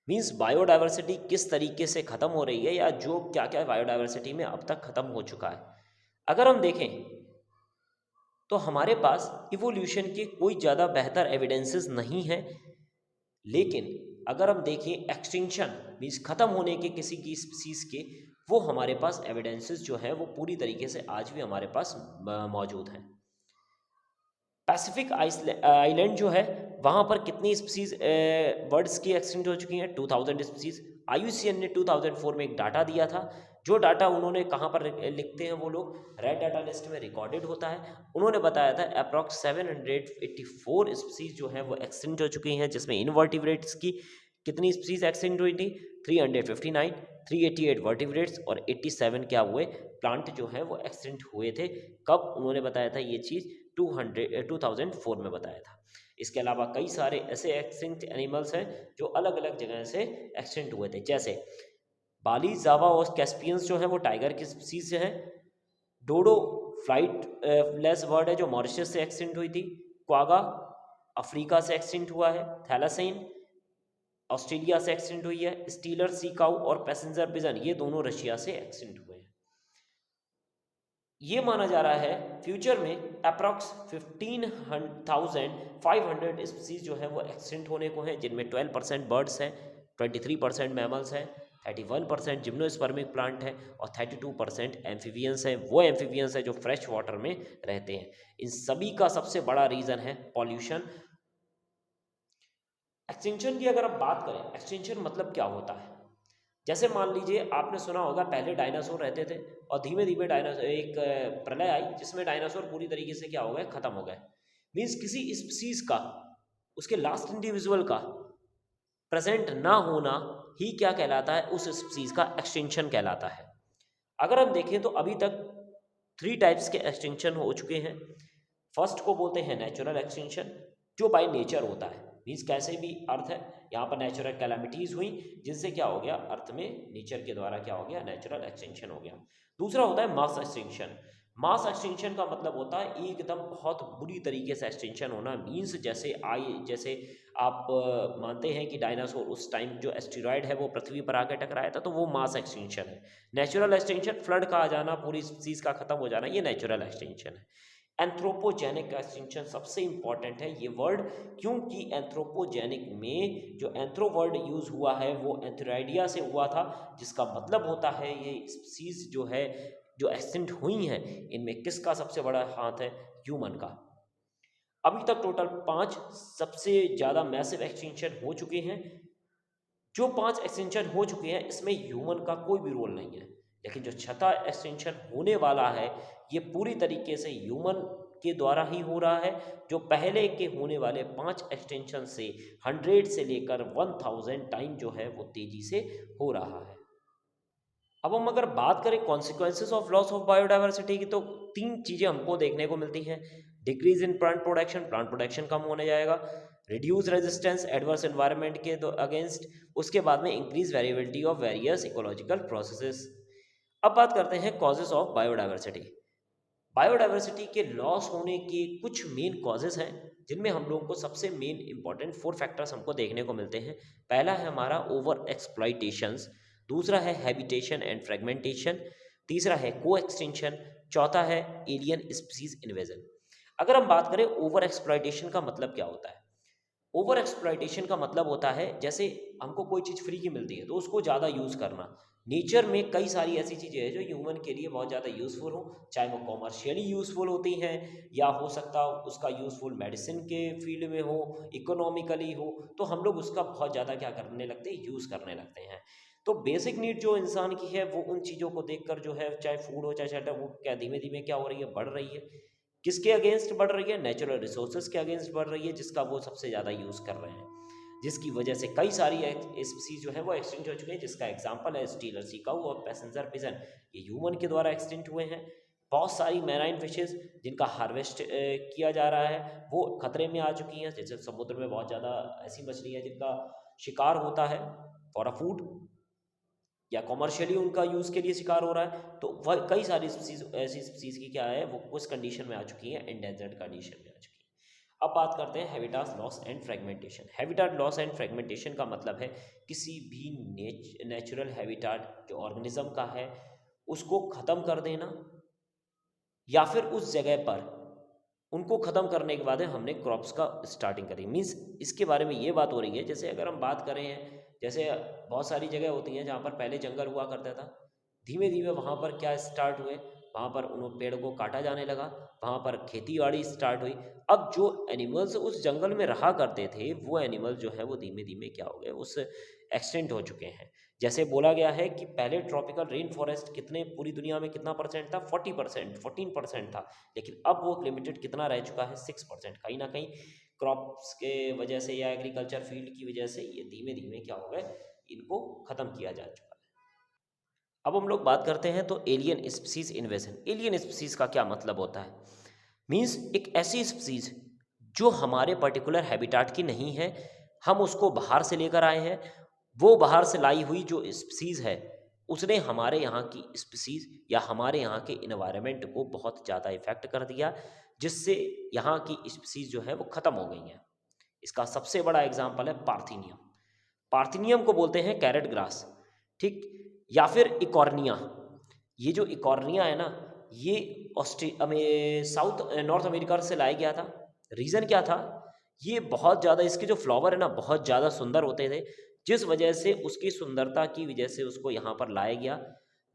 Means biodiversity किस तरीके से ख़त्म हो रही है, या जो क्या क्या बायोडाइवर्सिटी में अब तक ख़त्म हो चुका है। अगर हम देखें तो हमारे पास इवोल्यूशन के कोई ज़्यादा बेहतर एविडेंसेस नहीं है, लेकिन अगर हम देखें एक्सटिंक्शन मीन्स ख़त्म होने के किसी की स्पीसीज के, वो हमारे पास एविडेंसेस जो है वो पूरी तरीके से आज भी हमारे पास मौजूद हैं। पैसिफिक आइलैंड जो है, वहाँ पर कितनी स्पीसीज बर्ड्स की एक्सटिंक्ट हो चुकी हैं, 2000 स्पीसीज। IUCN ने 2004 में एक डाटा दिया था, जो डाटा उन्होंने कहाँ पर लिखते हैं वो लोग, रेड डाटा लिस्ट में रिकॉर्डेड होता है। उन्होंने बताया था अप्रॉक्स 784 स्पीसीज जो है वो एक्सटिंक्ट हो चुकी हैं, जिसमें इनवर्टिब्रेट्स की कितनी स्पीसीज एक्सटिंक्ट हुई थी, 359, 388 वर्टिब्रेट्स और 87 क्या हुए, प्लांट जो है वो एक्सटिंक्ट हुए थे। कब उन्होंने बताया था ये चीज़, 2004 में बताया था। इसके अलावा कई सारे ऐसे एक्सटिंक्ट एनिमल्स हैं जो अलग अलग जगह से एक्सटिंक्ट हुए थे, जैसे बाली, जावा और कैस्पियंस जो है वो टाइगर की स्पीसीज है। डोडो फ्लाइट लेस बर्ड है जो मॉरिशस से एक्सटिंक्ट हुई थी। क्वागा अफ्रीका से एक्सटिंक्ट हुआ है। थैलासेन ऑस्ट्रेलिया से एक्सटिंक्ट हुई है। स्टीलर सी काऊ और पैसेंजर पिजन ये दोनों रशिया से एक्सटिंक्ट हुए हैं। ये माना जा रहा है फ्यूचर में अप्रॉक्स 15,500 स्पीसीज जो है वो एक्सटिंक्ट होने को हैं, जिनमें 12% बर्ड्स हैं, 23% मैमल्स हैं, 31% जिम्नोस्पर्मिक प्लांट है और 32% एम्फीबियंस हैं। वो एम्फीबियंस है जो फ्रेश वाटर में रहते हैं। इन सभी का सबसे बड़ा रीज़न है पॉल्यूशन। एक्सटिंक्शन की अगर आप बात करें, एक्सटिंक्शन मतलब क्या होता है, जैसे मान लीजिए आपने सुना होगा पहले डायनासोर रहते थे और धीमे धीमे डायनासोर एक प्रलय आई जिसमें डायनासोर पूरी तरीके से क्या हो गए, खत्म हो गए। मीन्स किसी स्पीसीज का, उसके लास्ट इंडिविजुअल का प्रेजेंट ना होना ही क्या कहलाता है, उस स्पीसीज का एक्सटिंक्शन कहलाता है। अगर हम देखें तो अभी तक 3 टाइप्स के एक्सटिंक्शन हो चुके हैं। फर्स्ट को बोलते हैं नेचुरल एक्सटिंक्शन, जो बाय नेचर होता है। मीन्स कैसे भी अर्थ है, यहाँ पर नेचुरल कैलामिटीज़ हुई जिनसे क्या हो गया, अर्थ में नेचर के द्वारा क्या हो गया, नेचुरल एक्सटिंक्शन हो गया। दूसरा होता है मास एक्सटिंक्शन। मास एक्सटिंक्शन का मतलब होता है एकदम बहुत बुरी तरीके से एक्सटिंक्शन होना। मीन्स जैसे आप मानते हैं कि डायनासोर उस टाइम जो एस्टेरॉयड है वो पृथ्वी पर आकर टकराया था, तो वो मास एक्सटिंक्शन है। नेचुरल एक्सटिंक्शन, फ्लड का आ जाना, पूरी चीज़ का खत्म हो जाना, ये नेचुरल एक्सटिंक्शन है। एंथ्रोपोजेनिक एक्सटिंक्शन सबसे इंपॉर्टेंट है ये वर्ड, क्योंकि एंथ्रोपोजेनिक में जो एंथ्रो वर्ड यूज हुआ है वो एंथ्राइडिया से हुआ था, जिसका मतलब होता है ये स्पीसीज जो है जो एक्सटिंक्ट हुई हैं, इनमें किसका सबसे बड़ा हाथ है, ह्यूमन का। अभी तक टोटल 5 सबसे ज़्यादा मैसिव एक्सटिंक्शन हो चुके हैं। जो 5 एक्सटिंक्शन हो चुके हैं इसमें ह्यूमन का कोई भी रोल नहीं है, लेकिन जो छठा एक्सटिंक्शन होने वाला है ये पूरी तरीके से ह्यूमन के द्वारा ही हो रहा है, जो पहले के होने वाले 5 एक्सटेंशन से 100 से लेकर 1000 टाइम जो है वो तेजी से हो रहा है। अब हम अगर बात करें consequences of loss of biodiversity की, तो 3 चीज़ें हमको देखने को मिलती हैं। डिक्रीज इन प्लांट प्रोडक्शन कम होने जाएगा। रिड्यूस रेजिस्टेंस एडवर्स एनवायरनमेंट के अगेंस्ट। उसके बाद में increase variability of various ecological processes. अब बात करते हैं कॉजेज ऑफ बायोडाइवर्सिटी। बायोडाइवर्सिटी के लॉस होने के कुछ मेन कॉजेज हैं, जिनमें हम लोगों को सबसे मेन इंपॉर्टेंट 4 फैक्टर्स हमको देखने को मिलते हैं। पहला है हमारा ओवर एक्सप्लॉइटेशंस, दूसरा है हैबिटेशन एंड फ्रेगमेंटेशन, तीसरा है को एक्सटेंशन, चौथा है एलियन स्पीसीज इन्वेजन। अगर हम बात करें ओवर एक्सप्लॉयटेशन का मतलब क्या होता है, ओवर एक्सप्लॉयटेशन का मतलब होता है जैसे हमको कोई चीज़ फ्री की मिलती है तो उसको ज़्यादा यूज़ करना। नेचर में कई सारी ऐसी चीज़ें हैं जो ह्यूमन के लिए बहुत ज़्यादा यूज़फुल हो, चाहे वो कॉमर्शियली यूज़फुल होती हैं या हो सकता हो उसका यूज़फुल मेडिसिन के फील्ड में हो, इकोनॉमिकली हो, तो हम लोग उसका बहुत ज़्यादा क्या करने लगते हैं, यूज़ करने लगते हैं। तो बेसिक नीड जो इंसान की है वो उन चीज़ों को देखकर जो है, चाहे फूड हो चाहे शेल्टर, वो क्या धीमे धीमे क्या हो रही है, बढ़ रही है। किसके अगेंस्ट बढ़ रही है, नेचुरल रिसोर्सेज के अगेंस्ट बढ़ रही है, जिसका वो सबसे ज़्यादा यूज़ कर रहे हैं, जिसकी वजह से कई सारी स्पीसीज जो है वो एक्सटिंक्ट हो चुके हैं, जिसका एग्जांपल है स्टीलर सी काऊ और पैसेंजर पिजन, ये ह्यूमन के द्वारा एक्सटिंक्ट हुए हैं। बहुत सारी मैराइन फिशेस जिनका हार्वेस्ट किया जा रहा है वो खतरे में आ चुकी हैं, जैसे समुद्र में बहुत ज़्यादा ऐसी मछली है जिनका शिकार होता है फॉर अ फूड या कॉमर्शियली उनका यूज़ के लिए शिकार हो रहा है। तो वह कई सारी स्पीसीज ऐसी स्पीसीज की क्या है, वो उस कंडीशन में आ चुकी है, एंडेंजर्ड कंडीशन में आ चुकी है। अब बात करते हैं habitat loss and fragmentation. Habitat loss and fragmentation का मतलब है किसी भी नेचुरल हैबिटाट जो ऑर्गेनिज्म का है उसको ख़त्म कर देना, या फिर उस जगह पर उनको ख़त्म करने के बाद हमने क्रॉप्स का स्टार्टिंग करी। मीन्स इसके बारे में ये बात हो रही है, जैसे अगर हम बात करें जैसे बहुत सारी जगह होती हैं जहाँ पर पहले जंगल हुआ करता था, धीमे धीमे वहाँ पर क्या स्टार्ट हुए, वहाँ पर उन पेड़ को काटा जाने लगा, वहाँ पर खेती बाड़ी स्टार्ट हुई। अब जो एनिमल्स उस जंगल में रहा करते थे वो एनिमल जो है वो धीमे धीमे क्या हो गए, उस एक्सटेंट हो चुके हैं। जैसे बोला गया है कि पहले ट्रॉपिकल रेन फॉरेस्ट कितने, पूरी दुनिया में कितना परसेंट था, 40%, 14% था, लेकिन अब वो लिमिटेड कितना रह चुका है, 6%। कहीं ना कहीं क्रॉप्स के वजह से या एग्रीकल्चर फील्ड की वजह से ये धीमे धीमे क्या हो गए, इनको ख़त्म किया जा चुका है। अब हम लोग बात करते हैं तो alien species invasion. Alien species का क्या मतलब होता है, मीन्स एक ऐसी स्पीसीज जो हमारे पर्टिकुलर हैबिटाट की नहीं है, हम उसको बाहर से लेकर आए हैं, वो बाहर से लाई हुई जो स्पीसीज है उसने हमारे यहाँ की स्पीसीज या हमारे यहाँ के इन्वायरमेंट को बहुत ज़्यादा इफेक्ट कर दिया, जिससे यहाँ की स्पीसीज जो है वो ख़त्म हो गई हैं। इसका सबसे बड़ा एग्जाम्पल है पार्थिनियम। पार्थिनियम को बोलते हैं कैरेट ग्रास, ठीक, या फिर इकॉर्निया। ये जो इकॉर्निया है ना, ये साउथ नॉर्थ अमेरिका से लाया गया था। रीज़न क्या था, ये बहुत ज़्यादा, इसके जो फ्लावर है ना बहुत ज़्यादा सुंदर होते थे, जिस वजह से उसकी सुंदरता की वजह से उसको यहाँ पर लाया गया।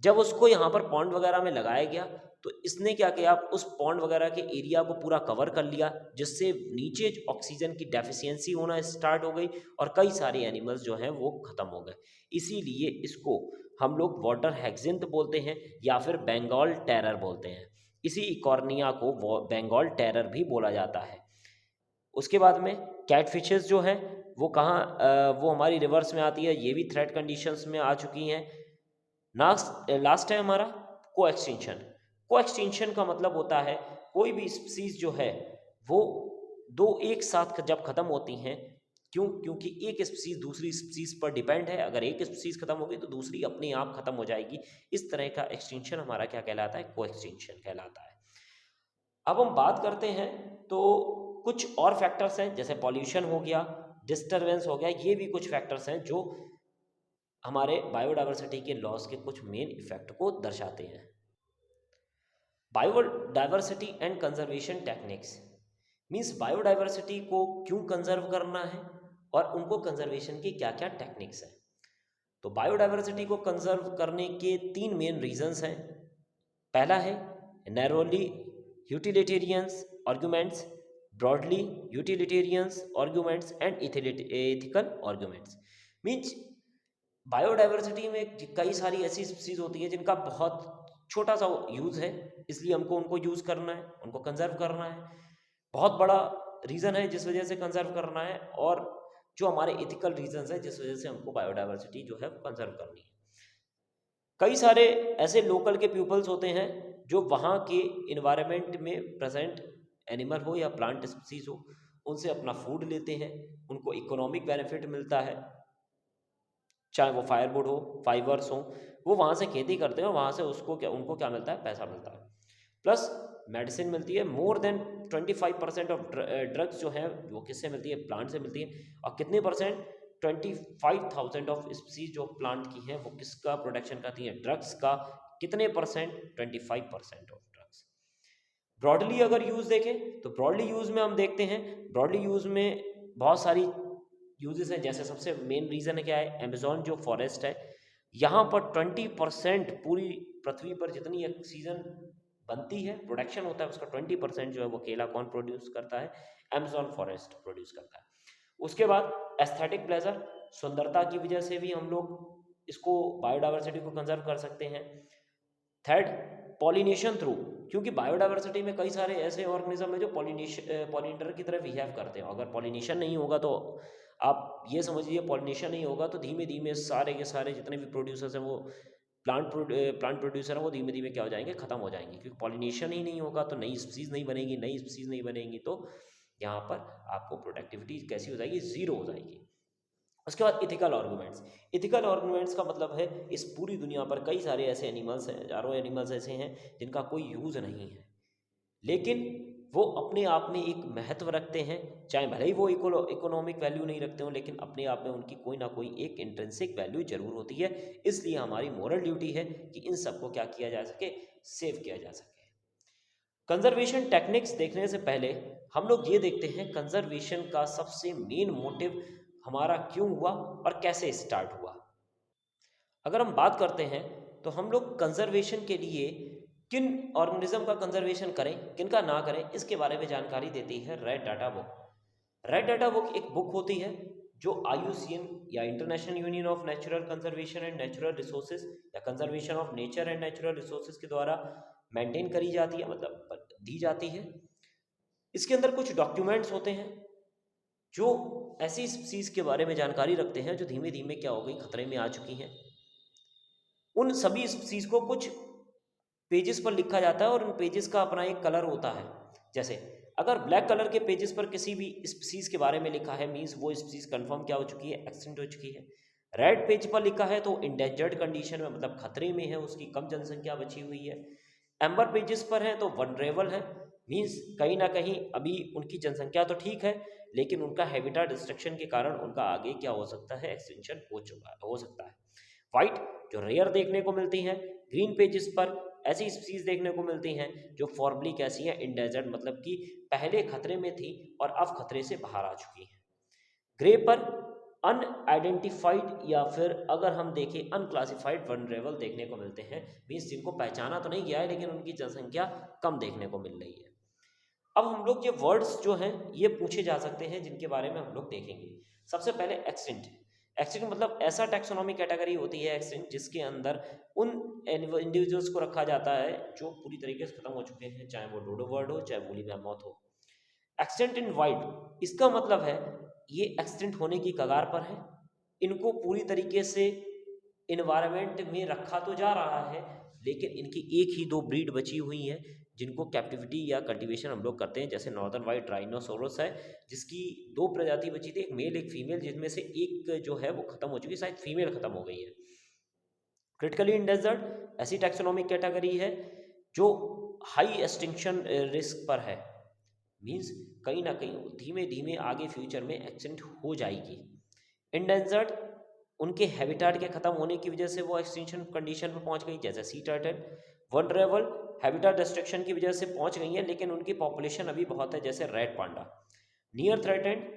जब उसको यहाँ पर पॉन्ड वगैरह में लगाया गया तो इसने क्या किया, उस पॉन्ड वगैरह के एरिया को पूरा कवर कर लिया, जिससे नीचे ऑक्सीजन की डेफिशिएंसी होना स्टार्ट हो गई और कई सारे एनिमल्स जो हैं वो ख़त्म हो गए। इसीलिए इसको हम लोग वाटर हेक्सिंथ बोलते हैं या फिर बंगाल टेरर बोलते हैं। इसी इकॉर्निया को बंगाल टेरर भी बोला जाता है। उसके बाद में कैटफिशेस जो है वो कहाँ, वो हमारी रिवर्स में आती है, ये भी थ्रेट कंडीशंस में आ चुकी हैं। लास्ट है हमारा को एक्सटेंशन। को एक्सटेंशन का मतलब होता है कोई भी स्पीसीज जो है वो दो एक साथ जब खत्म होती हैं, क्योंकि एक स्पीसीज दूसरी स्पीसीज पर डिपेंड है, अगर एक स्पीसीज खत्म होगी तो दूसरी अपने आप खत्म हो जाएगी। इस तरह का एक्सटेंशन हमारा क्या कहलाता है, को एक्सटेंशन कहलाता है। अब हम बात करते हैं तो कुछ और फैक्टर्स हैं, जैसे पॉल्यूशन हो गया, डिस्टरबेंस हो गया, ये भी कुछ फैक्टर्स हैं जो हमारे बायोडाइवर्सिटी के लॉस के कुछ मेन इफेक्ट को दर्शाते हैं। Biodiversity and conservation techniques, means biodiversity को क्यों कंजर्व करना है और उनको कंजर्वेशन की क्या क्या टेक्निक्स हैं। तो बायोडाइवर्सिटी को कंजर्व करने के तीन मेन रीजंस हैं। पहला है narrowly utilitarians arguments, broadly utilitarians arguments and ethical arguments. Means biodiversity में कई सारी ऐसी स्पीसीज होती है जिनका बहुत छोटा सा यूज़ है, इसलिए हमको उनको यूज़ करना है, उनको कंजर्व करना है। बहुत बड़ा रीज़न है जिस वजह से कंजर्व करना है, और जो हमारे एथिकल रीजंस है जिस वजह से हमको बायोडाइवर्सिटी जो है कंजर्व करनी है। कई सारे ऐसे लोकल के पीपल्स होते हैं जो वहाँ के इन्वायरमेंट में प्रेजेंट एनिमल हो या प्लांट स्पीसीज हो उनसे अपना फूड लेते हैं, उनको इकोनॉमिक बेनिफिट मिलता है, चाहे वो फायरवुड हो, फाइबर्स हो, वो वहाँ से खेती करते हैं और वहाँ से उनको क्या मिलता है, पैसा मिलता है, प्लस मेडिसिन मिलती है। मोर देन 25% ऑफ ड्रग्स जो है वो किससे मिलती है, प्लांट से मिलती है। और कितनी परसेंट, 25,000 ऑफ स्पीसीज जो प्लांट की हैं वो किसका प्रोडक्शन करती हैं, ड्रग्स का। कितने परसेंट, 25% ऑफ ड्रग्स। ब्रॉडली अगर यूज देखें तो ब्रॉडली यूज में हम देखते हैं, ब्रॉडली यूज में बहुत सारी यूजेस हैं। जैसे सबसे मेन रीजन है क्या है, अमेजोन जो फॉरेस्ट है, यहाँ पर 20% पूरी पृथ्वी पर जितनी ऑक्सीजन बनती है, प्रोडक्शन होता है, उसका 20% जो है वो केला कौन प्रोड्यूस करता है, अमेजोन फॉरेस्ट प्रोड्यूस करता है। उसके बाद एस्थेटिक प्लेजर, सुंदरता की वजह से भी हम लोग इसको बायोडाइवर्सिटी को कंजर्व कर सकते हैं। थर्ड, पॉलिनेशन थ्रू, क्योंकि बायोडाइवर्सिटी में कई सारे ऐसे ऑर्गेनिज्म है जो पॉलिनेटर की तरह बिहेव करते हैं। अगर पॉलिनेशन नहीं होगा तो आप ये समझिए, पॉलिनेशन नहीं होगा तो धीमे धीमे सारे के सारे जितने भी प्रोड्यूसर्स हैं वो प्लांट प्रोड्यूसर हैं वो धीमे धीमे क्या हो जाएंगे, खत्म हो जाएंगे। क्योंकि पॉलिनेशन ही नहीं होगा तो नई स्पीसीज नहीं बनेगी, नई स्पीसीज नहीं बनेगी तो यहाँ पर आपको प्रोडक्टिविटी कैसी हो जाएगी, जीरो हो जाएगी। उसके बाद इथिकल आर्गूमेंट्स। इथिकल आर्गूमेंट्स का मतलब है इस पूरी दुनिया पर कई सारे ऐसे एनिमल्स हैं, हजारों एनिमल्स ऐसे हैं जिनका कोई यूज़ नहीं है, लेकिन वो अपने आप में एक महत्व रखते हैं, चाहे भले ही वो इकोनॉमिक वैल्यू नहीं रखते हो, लेकिन अपने आप में उनकी कोई ना कोई एक इंट्रिंसिक वैल्यू जरूर होती है। इसलिए हमारी मोरल ड्यूटी है कि इन सबको क्या किया जा सके, सेव किया जा सके। कंजर्वेशन टेक्निक्स देखने से पहले हम लोग ये देखते हैं कंजर्वेशन का सबसे मेन मोटिव हमारा क्यों हुआ और कैसे स्टार्ट हुआ। अगर हम बात करते हैं तो हम लोग कंजर्वेशन के लिए किन ऑर्गेनिज्म का कंजर्वेशन करें, किन का ना करें, इसके बारे में जानकारी देती है red data book. Red data book एक बुक होती है जो IUCN या international union of natural conservation and natural resources या conservation of nature and natural resources के द्वारा मेंटेन करी जाती है, मतलब दी जाती है। इसके अंदर कुछ डॉक्यूमेंट्स होते हैं जो ऐसी स्पीसीज के बारे में जानकारी रखते हैं जो धीमे धीमे क्या हो गई, खतरे में आ चुकी हैं। उन सभी स्पीसीज को कुछ पेजेस पर लिखा जाता है और उन पेजेस का अपना एक कलर होता है। जैसे अगर ब्लैक कलर के पेजेस पर किसी भी स्पीसीज के बारे में लिखा है, मीन्स वो स्पीसीज कंफर्म क्या हो चुकी है, एक्सटिंक्ट हो चुकी है। रेड पेज पर लिखा है तो इंडेंजर्ड कंडीशन में, मतलब खतरे में है, उसकी कम जनसंख्या बची हुई है। एम्बर पेजेस पर है तो वनरेबल है, मीन्स कहीं ना कहीं अभी उनकी जनसंख्या तो ठीक है लेकिन उनका हैबिटेट डिस्ट्रक्शन के कारण उनका आगे क्या हो सकता है, एक्सटिंक्शन हो सकता है। वाइट जो रेयर देखने को मिलती हैं। ग्रीन पेजेस पर ऐसी स्पीसीज देखने को मिलती हैं जो फॉर्मली कैसी हैं, इंडेंजर्ड, मतलब कि पहले खतरे में थी और अब खतरे से बाहर आ चुकी हैं। ग्रे पर अनआइडेंटिफाइड या फिर अगर हम देखें अनक्लासिफाइड वनरेबल देखने को मिलते हैं, मीन्स जिनको पहचाना तो नहीं गया है लेकिन उनकी जनसंख्या कम देखने को मिल रही है। अब हम लोग ये वर्ड्स जो हैं ये पूछे जा सकते हैं जिनके बारे में हम लोग देखेंगे। सबसे पहले एक्सटिंक्ट। एक्सटिंक्ट मतलब ऐसा टैक्सोनॉमी कैटेगरी होती है एक्सटिंक्ट जिसके अंदर उन इंडिविजुअल्स को रखा जाता है जो पूरी तरीके से खत्म हो चुके हैं, चाहे वो डोडो बर्ड हो चाहे वूली मैमोथ हो। एक्सटिंक्ट इन वाइल्ड, इसका मतलब है ये एक्सटिंक्ट होने की कगार पर है, इनको पूरी तरीके से इन्वायरमेंट में रखा तो जा रहा है लेकिन इनकी एक ही दो ब्रीड बची हुई है जिनको कैप्टिविटी या कल्टीवेशन हम लोग करते हैं। जैसे नॉर्दर्न वाइट राइनोसोरस है जिसकी दो प्रजाति बची थी, एक मेल एक फीमेल, जिसमें से एक जो है वो खत्म हो चुकी, शायद फीमेल खत्म हो गई है। क्रिटिकली इंडेंजर्ड ऐसी टैक्सोनॉमिक कैटेगरी है जो हाई एक्सटिंक्शन रिस्क पर है, मीन्स कहीं ना कहीं धीमे धीमे आगे फ्यूचर में एक्सटिंक्ट हो जाएगी। इंडेंजर्ड उनके हैबिटेट के खत्म होने की वजह से वो एक्सटिंक्शन कंडीशन में पहुंच गई, जैसे sea turtle. Vulnerable habitat destruction की वजह से पहुंच गई है लेकिन उनकी पॉपुलेशन अभी बहुत है, जैसे red panda. Near threatened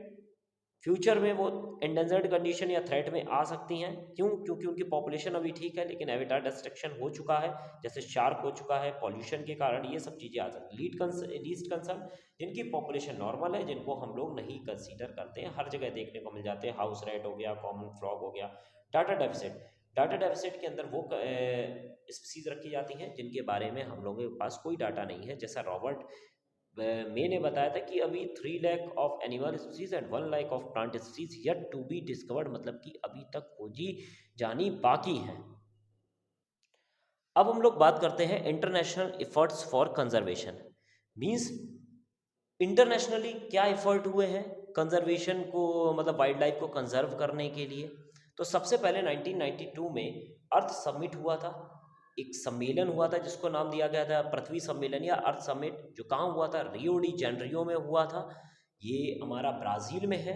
future में वो एंडेंजर्ड कंडीशन या थ्रेट में आ सकती हैं, क्यों, क्योंकि उनकी पॉपुलेशन अभी ठीक है लेकिन हैबिटेट डिस्ट्रक्शन हो चुका है, जैसे शार्क हो चुका है, पॉल्यूशन के कारण ये सब चीज़ें आ सकती हैं। लीस्ट कंसर्न जिनकी पॉपुलेशन नॉर्मल है, जिनको हम लोग नहीं कंसीडर करते हैं, हर जगह देखने को मिल जाते हैं, हाउस रैट हो गया, कॉमन फ्रॉग हो गया। डाटा डेफिसिट, डाटा डेफिसिट के अंदर वो स्पीसीज रखी जाती हैं जिनके बारे में हम लोगों के पास कोई डाटा नहीं है। जैसा रॉबर्ट मैंने बताया था कि अभी 3 lakh of animal species and 1 lakh of plant species yet to be discovered, मतलब कि अभी तक खोजी जानी बाकी है। अब हम लोग बात करते हैं international efforts for conservation, means internationally क्या एफर्ट हुए हैं कंजर्वेशन को, मतलब वाइल्ड लाइफ को कंजर्व करने के लिए। तो सबसे पहले 1992 में अर्थ समिट हुआ था, एक सम्मेलन हुआ था जिसको नाम दिया गया था पृथ्वी सम्मेलन या अर्थ समिट, जो कहाँ हुआ था, रियो डी जेनरियो में हुआ था, ये हमारा ब्राज़ील में है,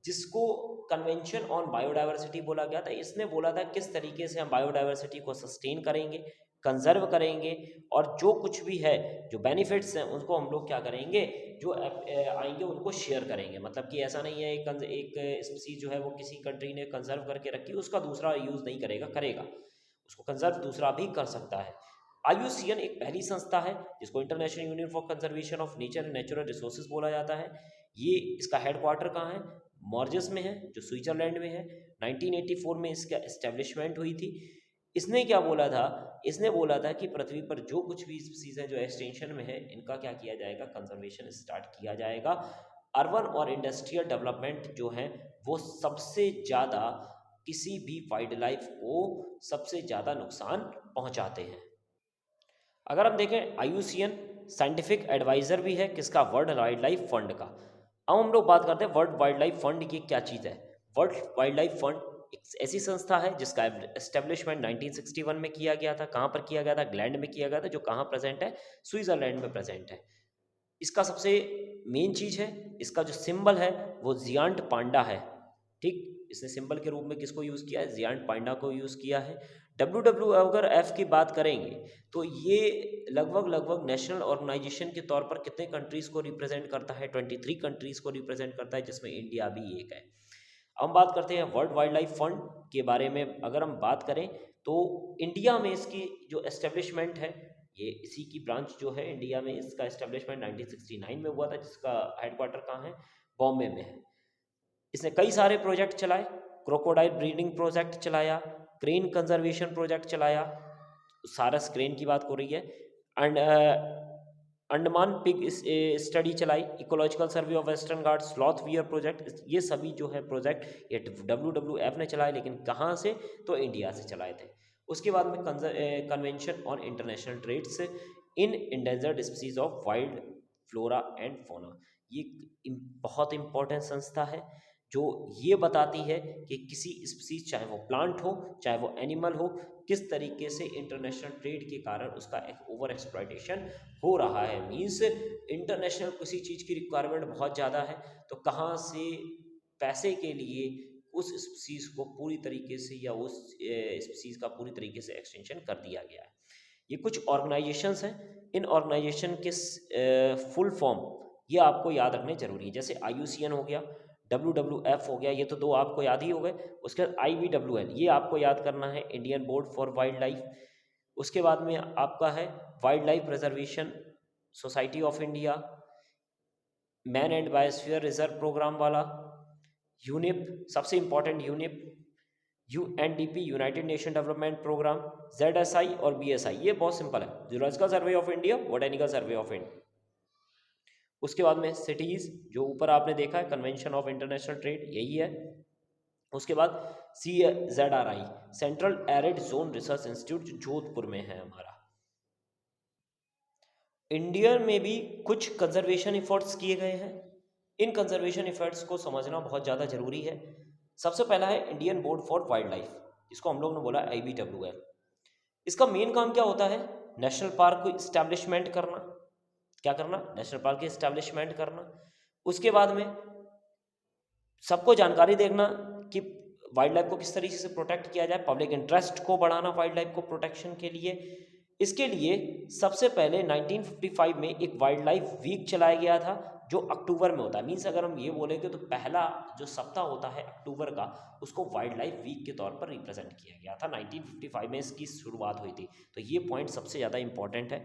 जिसको कन्वेंशन ऑन बायोडाइवर्सिटी बोला गया था। इसने बोला था किस तरीके से हम बायोडाइवर्सिटी को सस्टेन करेंगे, कंजर्व करेंगे, और जो कुछ भी है, जो बेनिफिट्स हैं, उनको हम लोग क्या करेंगे, जो आएंगे उनको शेयर करेंगे। मतलब कि ऐसा नहीं है एक स्पीसीज जो है वो किसी कंट्री ने कंजर्व करके रखी, उसका दूसरा यूज़ नहीं करेगा, करेगा, उसको कंजर्व दूसरा भी कर सकता है। IUCN एक पहली संस्था है जिसको international union for conservation of nature and natural resources बोला जाता है। ये इसका हेडक्वार्टर कहाँ है, मॉरिशस में है, जो स्विट्जरलैंड में है। 1984 में इसका एस्टेब्लिशमेंट हुई थी। इसने क्या बोला था, इसने बोला था कि पृथ्वी पर जो कुछ भी स्पीसीज है जो एक्सटेंशन में है, इनका क्या किया जाएगा, कंजर्वेशन स्टार्ट किया जाएगा। अर्बन और इंडस्ट्रियल डेवलपमेंट जो है वो सबसे ज़्यादा किसी भी वाइल्ड लाइफ को सबसे ज़्यादा नुकसान पहुंचाते हैं। अगर हम देखें, IUCN साइंटिफिक एडवाइज़र भी है किसका, वर्ल्ड वाइल्ड लाइफ फंड का। अब हम लोग बात करते हैं वर्ल्ड वाइल्ड लाइफ फंड की क्या चीज़ है। वर्ल्ड वाइल्ड लाइफ फंड एक ऐसी संस्था है जिसका एस्टेब्लिशमेंट 1961 में किया गया था। कहाँ पर किया गया था, ग्लैंड में किया गया था, जो कहाँ प्रेजेंट है, स्विट्जरलैंड में प्रेजेंट है। इसका सबसे मेन चीज़ है, इसका जो सिंबल है वो जियांट पांडा है। ठीक, इसने सिंबल के रूप में किसको यूज़ किया है, जियांट पांडा को यूज़ किया है। WWF की बात करेंगे तो ये लगभग नेशनल ऑर्गेनाइजेशन के तौर पर कितने कंट्रीज़ को रिप्रेजेंट करता है, 23 कंट्रीज़ को रिप्रेजेंट करता है, जिसमें इंडिया भी एक है। अब हम बात करते हैं वर्ल्ड वाइल्ड लाइफ फंड के बारे में। अगर हम बात करें तो इंडिया में इसकी जो एस्टेब्लिशमेंट है, ये इसी की ब्रांच जो है, इंडिया में इसका एस्टेब्लिशमेंट 1969 में हुआ था, जिसका हेडक्वार्टर कहाँ है, बॉम्बे में है। इसने कई सारे प्रोजेक्ट चलाए, क्रोकोडाइल ब्रीडिंग प्रोजेक्ट चलाया, क्रेन कंजर्वेशन प्रोजेक्ट चलाया, सारस क्रेन की बात हो रही है, एंड अंडमान पिग स्टडी चलाई, ecological survey of western Ghats, sloth wear project. ये सभी जो है प्रोजेक्ट ये WWF ने चलाए, लेकिन कहाँ से, तो इंडिया से चलाए थे। उसके बाद में convention on international trades in endangered species of wild flora and fauna. ये बहुत इंपॉर्टेंट संस्था है जो ये बताती है कि किसी स्पीसीज, चाहे वो प्लांट हो चाहे वो एनिमल हो, किस तरीके से इंटरनेशनल ट्रेड के कारण उसका एक ओवर एक्सप्लॉयटेशन हो रहा है। मीन्स इंटरनेशनल किसी चीज़ की रिक्वायरमेंट बहुत ज़्यादा है, तो कहाँ से पैसे के लिए उस स्पीसीज को पूरी तरीके से या उस स्पीसीज का पूरी तरीके से एक्सटेंशन कर दिया गया है। ये कुछ ऑर्गेनाइजेशंस हैं, इन ऑर्गेनाइजेशन के फुल फॉर्म ये आपको याद रखने जरूरी है। जैसे IUCN हो गया, WWF हो गया, ये तो दो आपको याद ही हो गए। उसके बाद IBWL, ये आपको याद करना है, Indian board for wild life. उसके बाद में आपका है wild life preservation society of India, man and biosphere reserve programme वाला, यूनिप, सबसे important UNEP, UNDP United Nation development programme, ZSI और BSI। ये बहुत सिंपल है, zoological survey of India, botanical survey of India. उसके बाद में सिटीज़, जो ऊपर आपने देखा है, कन्वेंशन ऑफ इंटरनेशनल ट्रेड, यही है। उसके बाद CZRI, central arid zone research institute, जो जोधपुर में है हमारा। इंडिया में भी कुछ कंजर्वेशन एफर्ट्स किए गए हैं। इन कंजर्वेशन एफर्ट्स को समझना बहुत ज़्यादा जरूरी है। सबसे पहला है Indian board for wild life, जिसको हम लोग ने बोला IBWL। इसका मेन काम क्या होता है, नेशनल पार्क को इस्टेब्लिशमेंट करना। क्या करना, नेशनल पार्क की इस्टेब्लिशमेंट करना। उसके बाद में सबको जानकारी देना कि वाइल्ड लाइफ को किस तरीके से प्रोटेक्ट किया जाए, पब्लिक इंटरेस्ट को बढ़ाना वाइल्ड लाइफ को प्रोटेक्शन के लिए। इसके लिए सबसे पहले 1955 में एक वाइल्ड लाइफ वीक चलाया गया था, जो अक्टूबर में होता है। मीन्स अगर हम ये बोलेंगे तो पहला जो सप्ताह होता है अक्टूबर का, उसको वाइल्ड लाइफ वीक के तौर पर रिप्रेजेंट किया गया था। 1955 में इसकी शुरुआत हुई थी, तो ये पॉइंट सबसे ज़्यादा इंपॉर्टेंट है।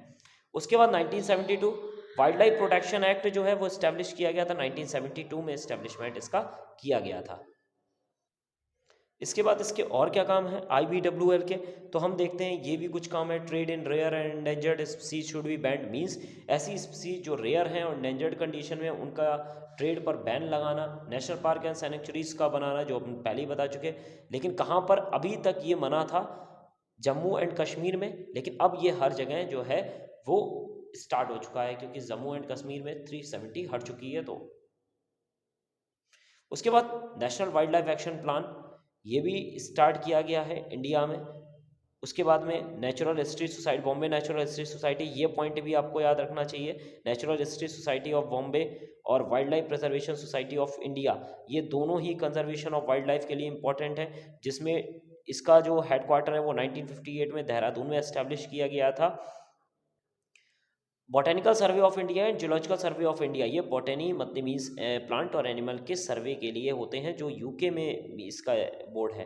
उसके बाद 1972 वाइल्ड लाइफ प्रोटेक्शन एक्ट जो है वो इस्टेब्लिश किया गया था। 1972 में इस्टेब्लिशमेंट इसका किया गया था। इसके बाद इसके और क्या काम है IBWL के, तो हम देखते हैं ये भी कुछ काम है। Trade in rare and endangered species should be banned, means ऐसी स्पीसीज जो रेयर हैं और एंडेंजर्ड कंडीशन में, उनका ट्रेड पर बैन लगाना। नेशनल पार्क एंड सैंक्चुरीज का बनाना, जो हम पहले ही बता चुके। लेकिन कहाँ पर अभी तक ये मना था, जम्मू एंड कश्मीर में, लेकिन अब ये हर जगह जो है वो स्टार्ट हो चुका है, क्योंकि जम्मू एंड कश्मीर में 370 हट चुकी है। तो उसके बाद national wild life action plan, ये भी स्टार्ट किया गया है इंडिया में। उसके बाद में natural history society, Bombay natural history society, ये पॉइंट भी आपको याद रखना चाहिए। Natural history society of Bombay और wild life preservation society of India, ये दोनों ही कंजर्वेशन ऑफ वाइल्ड लाइफ के लिए इंपॉर्टेंट है, जिसमें इसका जो हेडक्वार्टर है वो 1958 में देहरादून में एस्टेब्लिश किया गया था। Botanical survey of India and geological survey of India, ये बॉटेनी मतलब मीन्स प्लांट और एनिमल के सर्वे के लिए होते हैं, जो यूके में भी इसका बोर्ड है।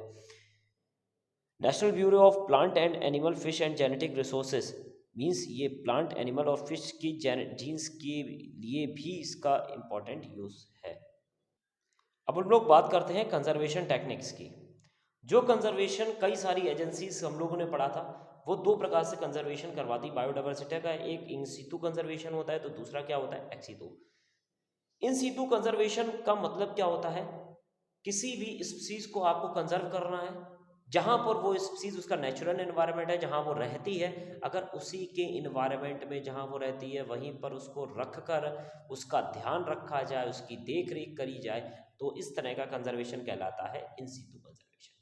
National bureau of plant and animal fish and genetic resources, means ये प्लांट एनिमल और फिश की जीन्स के लिए भी इसका इम्पोर्टेंट यूज़ है। अब हम लोग बात करते हैं कंजर्वेशन टेक्निक्स की। जो कंजर्वेशन कई सारी एजेंसीज हम लोगों ने पढ़ा था, वो दो प्रकार से कंजर्वेशन करवाती बायोडाइवर्सिटी का, एक इन सीटू कंजर्वेशन होता है तो दूसरा क्या होता है, ex situ. In situ conservation का मतलब क्या होता है, किसी भी स्पीसीज को आपको कंजर्व करना है जहां पर वो स्पीसीज उसका नेचुरल एनवायरनमेंट है, जहां वो रहती है, अगर उसी के इन्वायरमेंट में जहां वो रहती है वहीं पर उसको रख कर उसका ध्यान रखा जाए, उसकी देख रेख करी जाए, तो इस तरह का कंजर्वेशन कहलाता है इन सीटू कंजर्वेशन।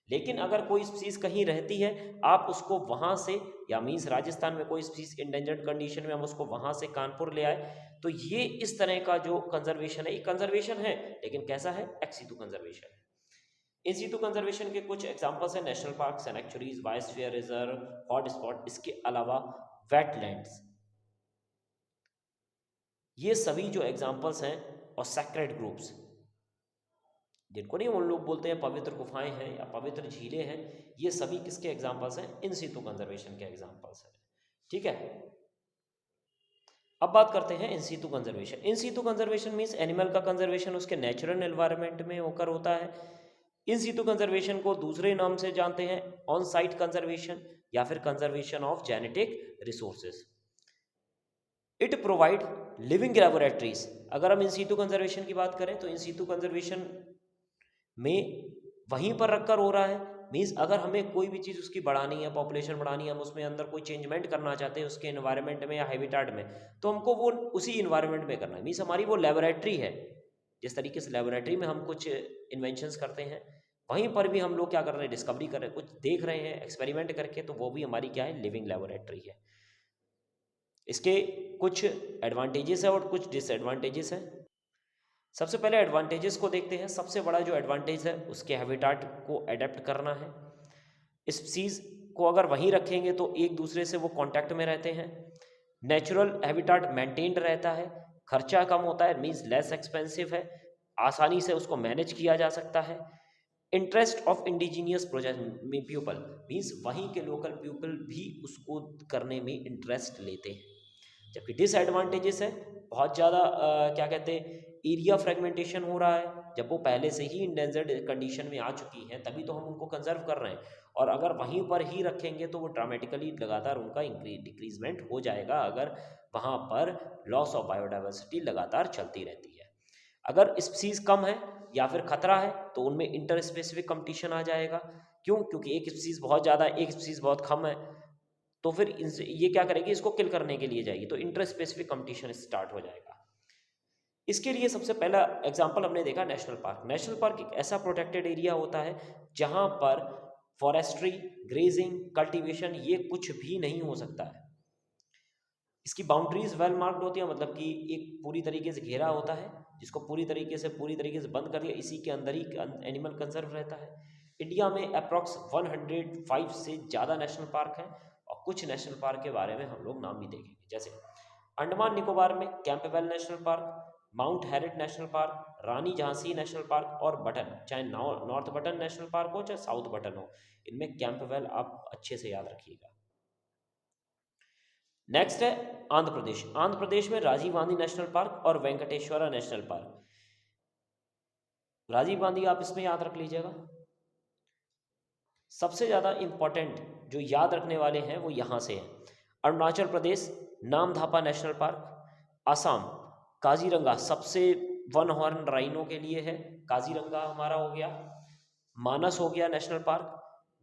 लेकिन अगर कोई स्पीसीज कहीं रहती है, आप उसको वहां से, या मीन्स राजस्थान में कोई स्पीसीज इंडेंजर्ड कंडीशन में, हम उसको वहां से कानपुर ले आए, तो ये इस तरह का जो कंजर्वेशन है, ये कंजर्वेशन है लेकिन कैसा है, एक्स सीटू कंजर्वेशन है। इन सीटू कंजर्वेशन के कुछ एग्जांपल्स हैं, national park, sanctuaries, biosphere reserve, hotspot, इसके अलावा वेटलैंड्स, ये सभी जो एग्जांपल्स हैं, और सैक्रेड ग्रुप्स, जिनको नहीं हम लोग बोलते हैं पवित्र गुफाएं हैं या पवित्र झीलें हैं, ये सभी किसके एग्जांपल्स हैं, इन सीटू कंजर्वेशन के एग्जांपल्स हैं। ठीक है, अब बात करते हैं in situ conservation. In situ conservation means animal का कंजर्वेशन उसके नेचुरल एनवायरनमेंट में होकर होता है। इन सीटू कंजर्वेशन को दूसरे नाम से जानते हैं ऑन साइट कंजर्वेशन या फिर conservation of genetic resources. It provide living laboratories. अगर हम इन सीटू कंजर्वेशन की बात करें तो इन सीटू कंजर्वेशन में वहीं पर रखकर हो रहा है, मीन्स अगर हमें कोई भी चीज़ उसकी बढ़ानी है, पॉपुलेशन बढ़ानी है, हम उसमें अंदर कोई चेंजमेंट करना चाहते हैं उसके एनवायरनमेंट में या हैबिटेट में, तो हमको वो उसी इन्वायरमेंट में करना है, मीन्स हमारी वो लेबोरेटरी है। जिस तरीके से लेबोरेटरी में हम कुछ इन्वेंशंस करते हैं, वहीं पर भी हम लोग क्या कर रहे हैं, डिस्कवरी कर रहे हैं, कुछ देख रहे हैं एक्सपेरिमेंट करके, तो वो भी हमारी क्या है, लिविंग लेबोरेटरी है। इसके कुछ एडवांटेजेस है और कुछ डिसएडवांटेजेस हैं। सबसे पहले एडवांटेजेस को देखते हैं। सबसे बड़ा जो एडवांटेज है उसके हैबिटेट को अडेप्ट करना है। स्पीसीज को अगर वहीं रखेंगे तो एक दूसरे से वो कांटेक्ट में रहते हैं, नेचुरल हैबिटेट मेंटेन्ड रहता है, खर्चा कम होता है, मीन्स लेस एक्सपेंसिव है, आसानी से उसको मैनेज किया जा सकता है। इंटरेस्ट ऑफ इंडिजीनियस प्रोजेक्ट में पीपल, मीन्स वहीं के लोकल पीपल भी उसको करने में इंटरेस्ट लेते हैं। जबकि डिसएडवांटेजेस है, बहुत ज़्यादा क्या कहते हैं, एरिया फ्रेगमेंटेशन हो रहा है। जब वो पहले से ही इंडेंजर्ड कंडीशन में आ चुकी हैं तभी तो हम उनको कंजर्व कर रहे हैं, और अगर वहीं पर ही रखेंगे तो वो ड्रामेटिकली लगातार उनका डिक्रीजमेंट हो जाएगा, अगर वहाँ पर लॉस ऑफ बायोडाइवर्सिटी लगातार चलती रहती है। अगर स्पीसीज कम है या फिर खतरा है तो उनमें इंटर स्पेसिफिक कंपटीशन आ जाएगा। क्यों? क्योंकि एक स्पीसीज बहुत ज़्यादा, एक स्पीसीज बहुत कम है, तो फिर ये क्या करेगी, इसको किल करने के लिए जाएगी, तो इंटर स्पेसिफिक कंपटीशन स्टार्ट हो जाएगा। इसके लिए सबसे पहला एग्जांपल हमने देखा नेशनल पार्क। नेशनल पार्क एक ऐसा प्रोटेक्टेड एरिया होता है जहां पर फॉरेस्ट्री, ग्रेजिंग, कल्टीवेशन ये कुछ भी नहीं हो सकता है। इसकी बाउंड्रीज वेल मार्क्ड होती है, मतलब कि एक पूरी तरीके से घेरा होता है जिसको पूरी तरीके से बंद कर दिया, इसी के अंदर ही एनिमल कंजर्व रहता है। इंडिया में अप्रॉक्स 105 से ज़्यादा नेशनल पार्क हैं, और कुछ नेशनल पार्क के बारे में हम लोग नाम भी देखेंगे, जैसे अंडमान निकोबार में Campbell national park, Mount Harriet national park, Rani Jhansi national park और बटन, चाहे नॉर्थ बटन नेशनल पार्क हो चाहे साउथ बटन हो, इनमें कैंपबेल आप अच्छे से याद रखिएगा। नेक्स्ट है आंध्र प्रदेश। आंध्र प्रदेश में राजीव गांधी नेशनल पार्क और वेंकटेश्वरा नेशनल पार्क। राजीव गांधी आप इसमें याद रख लीजिएगा। सबसे ज़्यादा इंपॉर्टेंट जो याद रखने वाले हैं वो यहाँ से हैं। अरुणाचल प्रदेश नामधापा नेशनल पार्क, असम काजीरंगा, सबसे वन हॉर्न राइनो के लिए है, काजीरंगा हमारा हो गया, मानस हो गया नेशनल पार्क।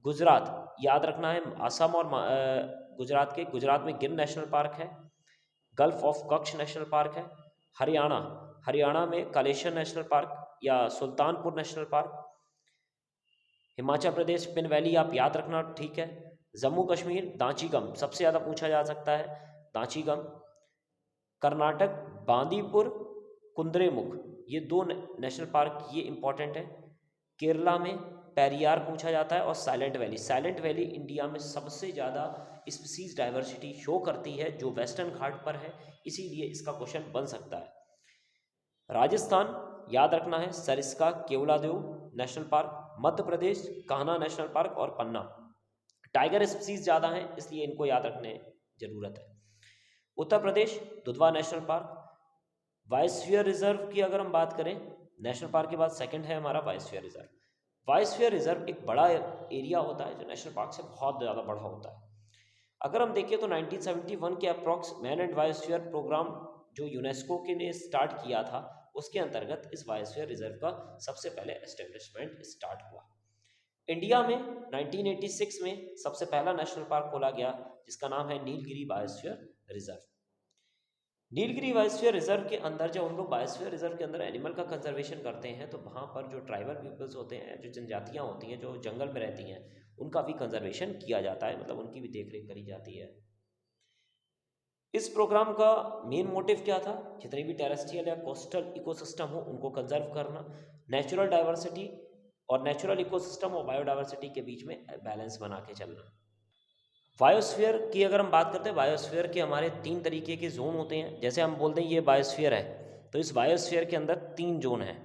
गुजरात याद रखना है, असम और गुजरात में गिर नेशनल पार्क है, gulf of Kutch national park है। हरियाणा में कालेश्वर नेशनल पार्क या Sultanpur national park. Himachal Pradesh pin valley आप याद रखना, ठीक है। जम्मू कश्मीर दांचीगम सबसे ज़्यादा पूछा जा सकता है, दांचीगम। कर्नाटक बांदीपुर कुंद्रेमुख, ये दो नेशनल पार्क ये इंपॉर्टेंट है। केरला में पेरियार पूछा जाता है, और silent valley. Silent valley India में सबसे ज़्यादा स्पीसीज डाइवर्सिटी शो करती है जो वेस्टर्न घाट पर है, इसीलिए इसका क्वेश्चन बन सकता है। राजस्थान याद रखना है, Sariska Keoladeo national park. Madhya Pradesh Kanha national park और पन्ना। टाइगर स्पीसीज ज़्यादा हैं, इसलिए इनको याद रखने जरूरत है। Uttar Pradesh Dudhwa national park. Biosphere reserve की अगर हम बात करें, नेशनल पार्क के बाद सेकंड है हमारा बायोस्फीयर रिजर्व। बायोस्फीयर रिजर्व एक बड़ा एरिया होता है जो नेशनल पार्क से बहुत ज़्यादा बड़ा होता है। अगर हम देखें तो 1971 के approx man and biosphere programme जो यूनेस्को के ने स्टार्ट किया था, उसके अंतर्गत इस बायोस्फीयर रिजर्व का सबसे पहले एस्टेब्लिशमेंट स्टार्ट हुआ। इंडिया में 1986 में सबसे पहला नेशनल पार्क खोला गया, जिसका नाम है Nilgiri biosphere reserve. Nilgiri biosphere reserve के अंदर जब हम लोग बायोस्फीयर रिजर्व के अंदर एनिमल का कंजर्वेशन करते हैं, तो वहाँ पर जो ट्राइबल पीपल्स होते हैं, जो जनजातियाँ होती हैं जो जंगल में रहती हैं, उनका भी कंजर्वेशन किया जाता है, मतलब उनकी भी देखरेख करी जाती है। इस प्रोग्राम का मेन मोटिव क्या था? जितनी भी टेरेस्ट्रियल या कोस्टल इकोसिस्टम हो उनको कंजर्व करना, नेचुरल डाइवर्सिटी और नेचुरल इकोसिस्टम और बायोडाइवर्सिटी के बीच में बैलेंस बना के चलना। बायोस्फीयर की अगर हम बात करते हैं, बायोस्फीयर के हमारे 3 तरीके के जोन होते हैं। जैसे हम बोलते हैं ये बायोस्फीयर है, तो इस बायोस्फीयर के अंदर 3 जोन हैं।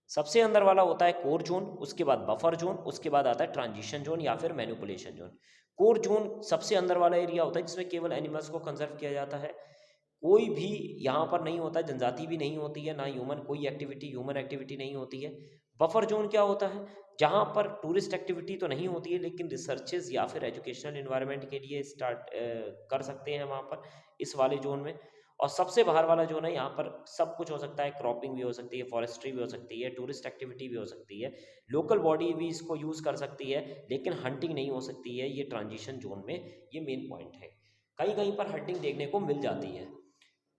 सबसे अंदर वाला होता है कोर जोन, उसके बाद बफर जोन, उसके बाद आता है ट्रांजिशन जोन या फिर मैनिपुलेशन जोन। कोर जोन सबसे अंदर वाला एरिया होता है जिसमें केवल एनिमल्स को कंजर्व किया जाता है, कोई भी यहाँ पर नहीं होता, जनजाति भी नहीं होती है, ना कोई ह्यूमन एक्टिविटी नहीं होती है। बफर जोन क्या होता है? जहाँ पर टूरिस्ट एक्टिविटी तो नहीं होती है, लेकिन रिसर्चेज या फिर एजुकेशनल इन्वायरमेंट के लिए स्टार्ट कर सकते हैं वहाँ पर, इस वाले जोन में। और सबसे बाहर वाला जोन है, यहाँ पर सब कुछ हो सकता है, क्रॉपिंग भी हो सकती है, फॉरेस्ट्री भी हो सकती है, टूरिस्ट एक्टिविटी भी हो सकती है, लोकल बॉडी भी इसको यूज़ कर सकती है, लेकिन हंटिंग नहीं हो सकती है। ये ट्रांजिशन जोन में ये मेन पॉइंट है। कहीं कहीं पर हंटिंग देखने को मिल जाती है।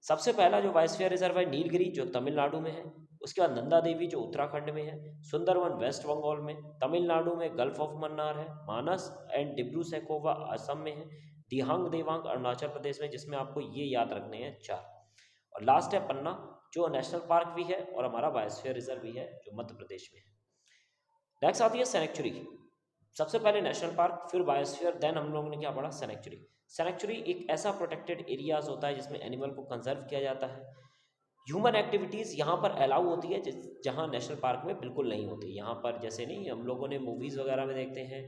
सबसे पहला जो बायोस्फीयर रिजर्व है नीलगिरी, जो तमिलनाडु में है। उसके बाद नंदा देवी जो उत्तराखंड में है, सुंदरवन वेस्ट बंगाल में, तमिलनाडु में गल्फ ऑफ मन्नार है, मानस एंड डिब्रू सैखोवा असम में है, दिहांग देवांग अरुणाचल प्रदेश में, जिसमें आपको ये याद रखने हैं 4। और लास्ट है पन्ना, जो नेशनल पार्क भी है और हमारा बायोस्फीयर रिजर्व भी है, जो मध्य प्रदेश में है। नेक्स्ट आती है सैंक्चुरी। सबसे पहले नेशनल पार्क, फिर बायोस्फीयर, देन हम लोगों ने क्या पढ़ा? सैंक्चुरी। सैंक्चुरी एक ऐसा प्रोटेक्टेड एरियाज होता है जिसमें एनिमल को कंजर्व किया जाता है। ह्यूमन एक्टिविटीज़ यहाँ पर अलाउ होती है, जहाँ नेशनल पार्क में बिल्कुल नहीं होती। यहाँ पर जैसे नहीं, हम लोगों ने मूवीज़ वगैरह में देखते हैं,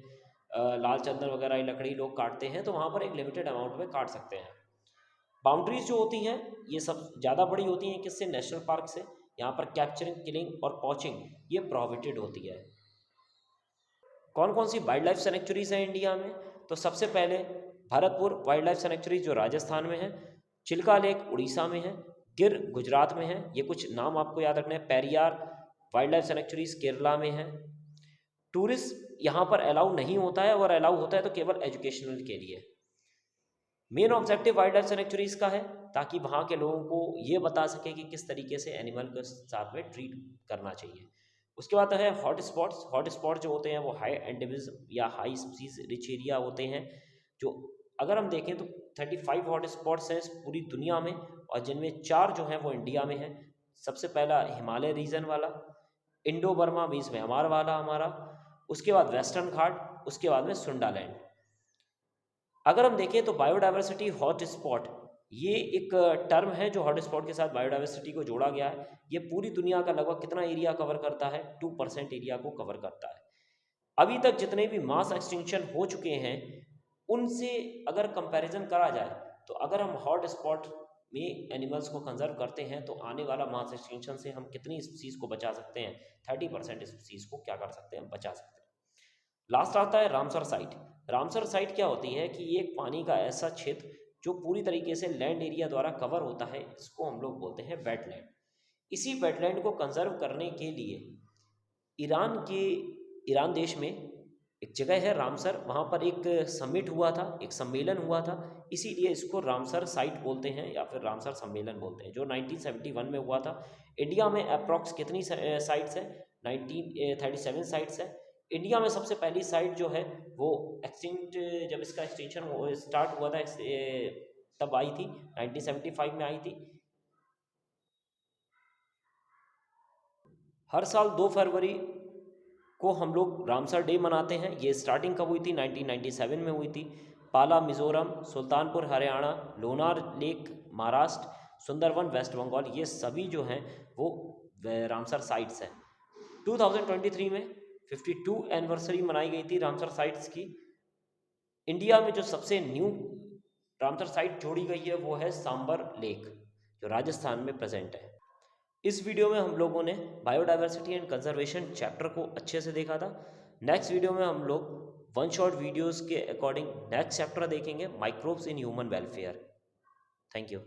लाल चंदन वगैरह की लकड़ी लोग काटते हैं, तो वहाँ पर एक लिमिटेड अमाउंट में काट सकते हैं। बाउंड्रीज जो होती हैं ये सब ज़्यादा बड़ी होती हैं किससे? नेशनल पार्क से। यहाँ पर कैप्चरिंग, किलिंग और पॉचिंग ये प्रोहिबिटेड होती है। कौन कौन सी वाइल्ड लाइफ सेंचुरीज हैं इंडिया में? तो सबसे पहले भरतपुर वाइल्ड लाइफ सेंचुरी जो राजस्थान में है, चिल्का लेक उड़ीसा में है, गिर गुजरात में है, ये कुछ नाम आपको याद रखना है। Periyar wild life sanctuaries Kerala में है। टूरिस्ट यहाँ पर अलाउ नहीं होता है, और अलाउ होता है तो केवल एजुकेशनल के लिए। Main objective wild life sanctuaries का है ताकि वहाँ के लोगों को ये बता सके कि किस तरीके से एनिमल के साथ में ट्रीट करना चाहिए। उसके बाद है हॉट स्पॉट्स। हॉट स्पॉट जो होते हैं वो हाई एंडेमिज्म या हाई स्पीसीज रिच एरिया होते हैं, जो अगर हम देखें तो 35 हॉट स्पॉट्स हैं पूरी दुनिया में, और जिनमें 4 जो हैं वो इंडिया में हैं। सबसे पहला हिमालय रीजन वाला, इंडो बर्मा बीच में वाला हमारा, उसके बाद वेस्टर्न घाट, उसके बाद में सुंडालैंड। अगर हम देखें तो बायोडाइवर्सिटी हॉट स्पॉट ये एक टर्म है जो हॉट स्पॉट के साथ बायोडाइवर्सिटी को जोड़ा गया है। ये पूरी दुनिया का लगभग कितना एरिया कवर करता है? 2% एरिया को कवर करता है। अभी तक जितने भी मास एक्सटिंक्शन हो चुके हैं उनसे अगर कंपैरिजन करा जाए, तो अगर हम हॉट स्पॉट में एनिमल्स को कंजर्व करते हैं तो आने वाला मास एक्सटिंक्शन से हम कितनी स्पीसीज को बचा सकते हैं? 30% स्पीसीज को क्या कर सकते हैं? बचा सकते हैं। लास्ट आता है रामसर साइट। रामसर साइट क्या होती है कि ये एक पानी का ऐसा क्षेत्र जो पूरी तरीके से लैंड एरिया द्वारा कवर होता है, इसको हम लोग बोलते हैं वेटलैंड। इसी वेटलैंड को कंजर्व करने के लिए ईरान देश में एक जगह है रामसर, वहाँ पर एक समिट हुआ था, एक सम्मेलन हुआ था, इसीलिए इसको रामसर साइट बोलते हैं या फिर रामसर सम्मेलन बोलते हैं, जो 1971 में हुआ था। इंडिया में अप्रॉक्स कितनी साइट्स है? 37 साइट्स है। इंडिया में सबसे पहली साइट जो है वो एक्सटिंक्ट, जब इसका एक्सटेंशन स्टार्ट हुआ था तब आई थी, 1975 में आई थी। हर साल 2 फरवरी को हम लोग रामसर डे मनाते हैं। ये स्टार्टिंग कब हुई थी? 1997 में हुई थी। पाला मिज़ोरम, सुल्तानपुर हरियाणा, लोनार लेक महाराष्ट्र, सुंदरवन वेस्ट बंगाल, ये सभी जो हैं वो रामसर साइट्स हैं। 2023 में 52 एनिवर्सरी मनाई गई थी रामसर साइट्स की। इंडिया में जो सबसे न्यू रामसर साइट जोड़ी गई है वो है सांबर लेक, जो राजस्थान में प्रेजेंट है। इस वीडियो में हम लोगों ने बायोडाइवर्सिटी एंड कंजर्वेशन चैप्टर को अच्छे से देखा था। नेक्स्ट वीडियो में हम लोग वन शॉट वीडियोस के अकॉर्डिंग नेक्स्ट चैप्टर देखेंगे, microbes in human welfare. Thank you.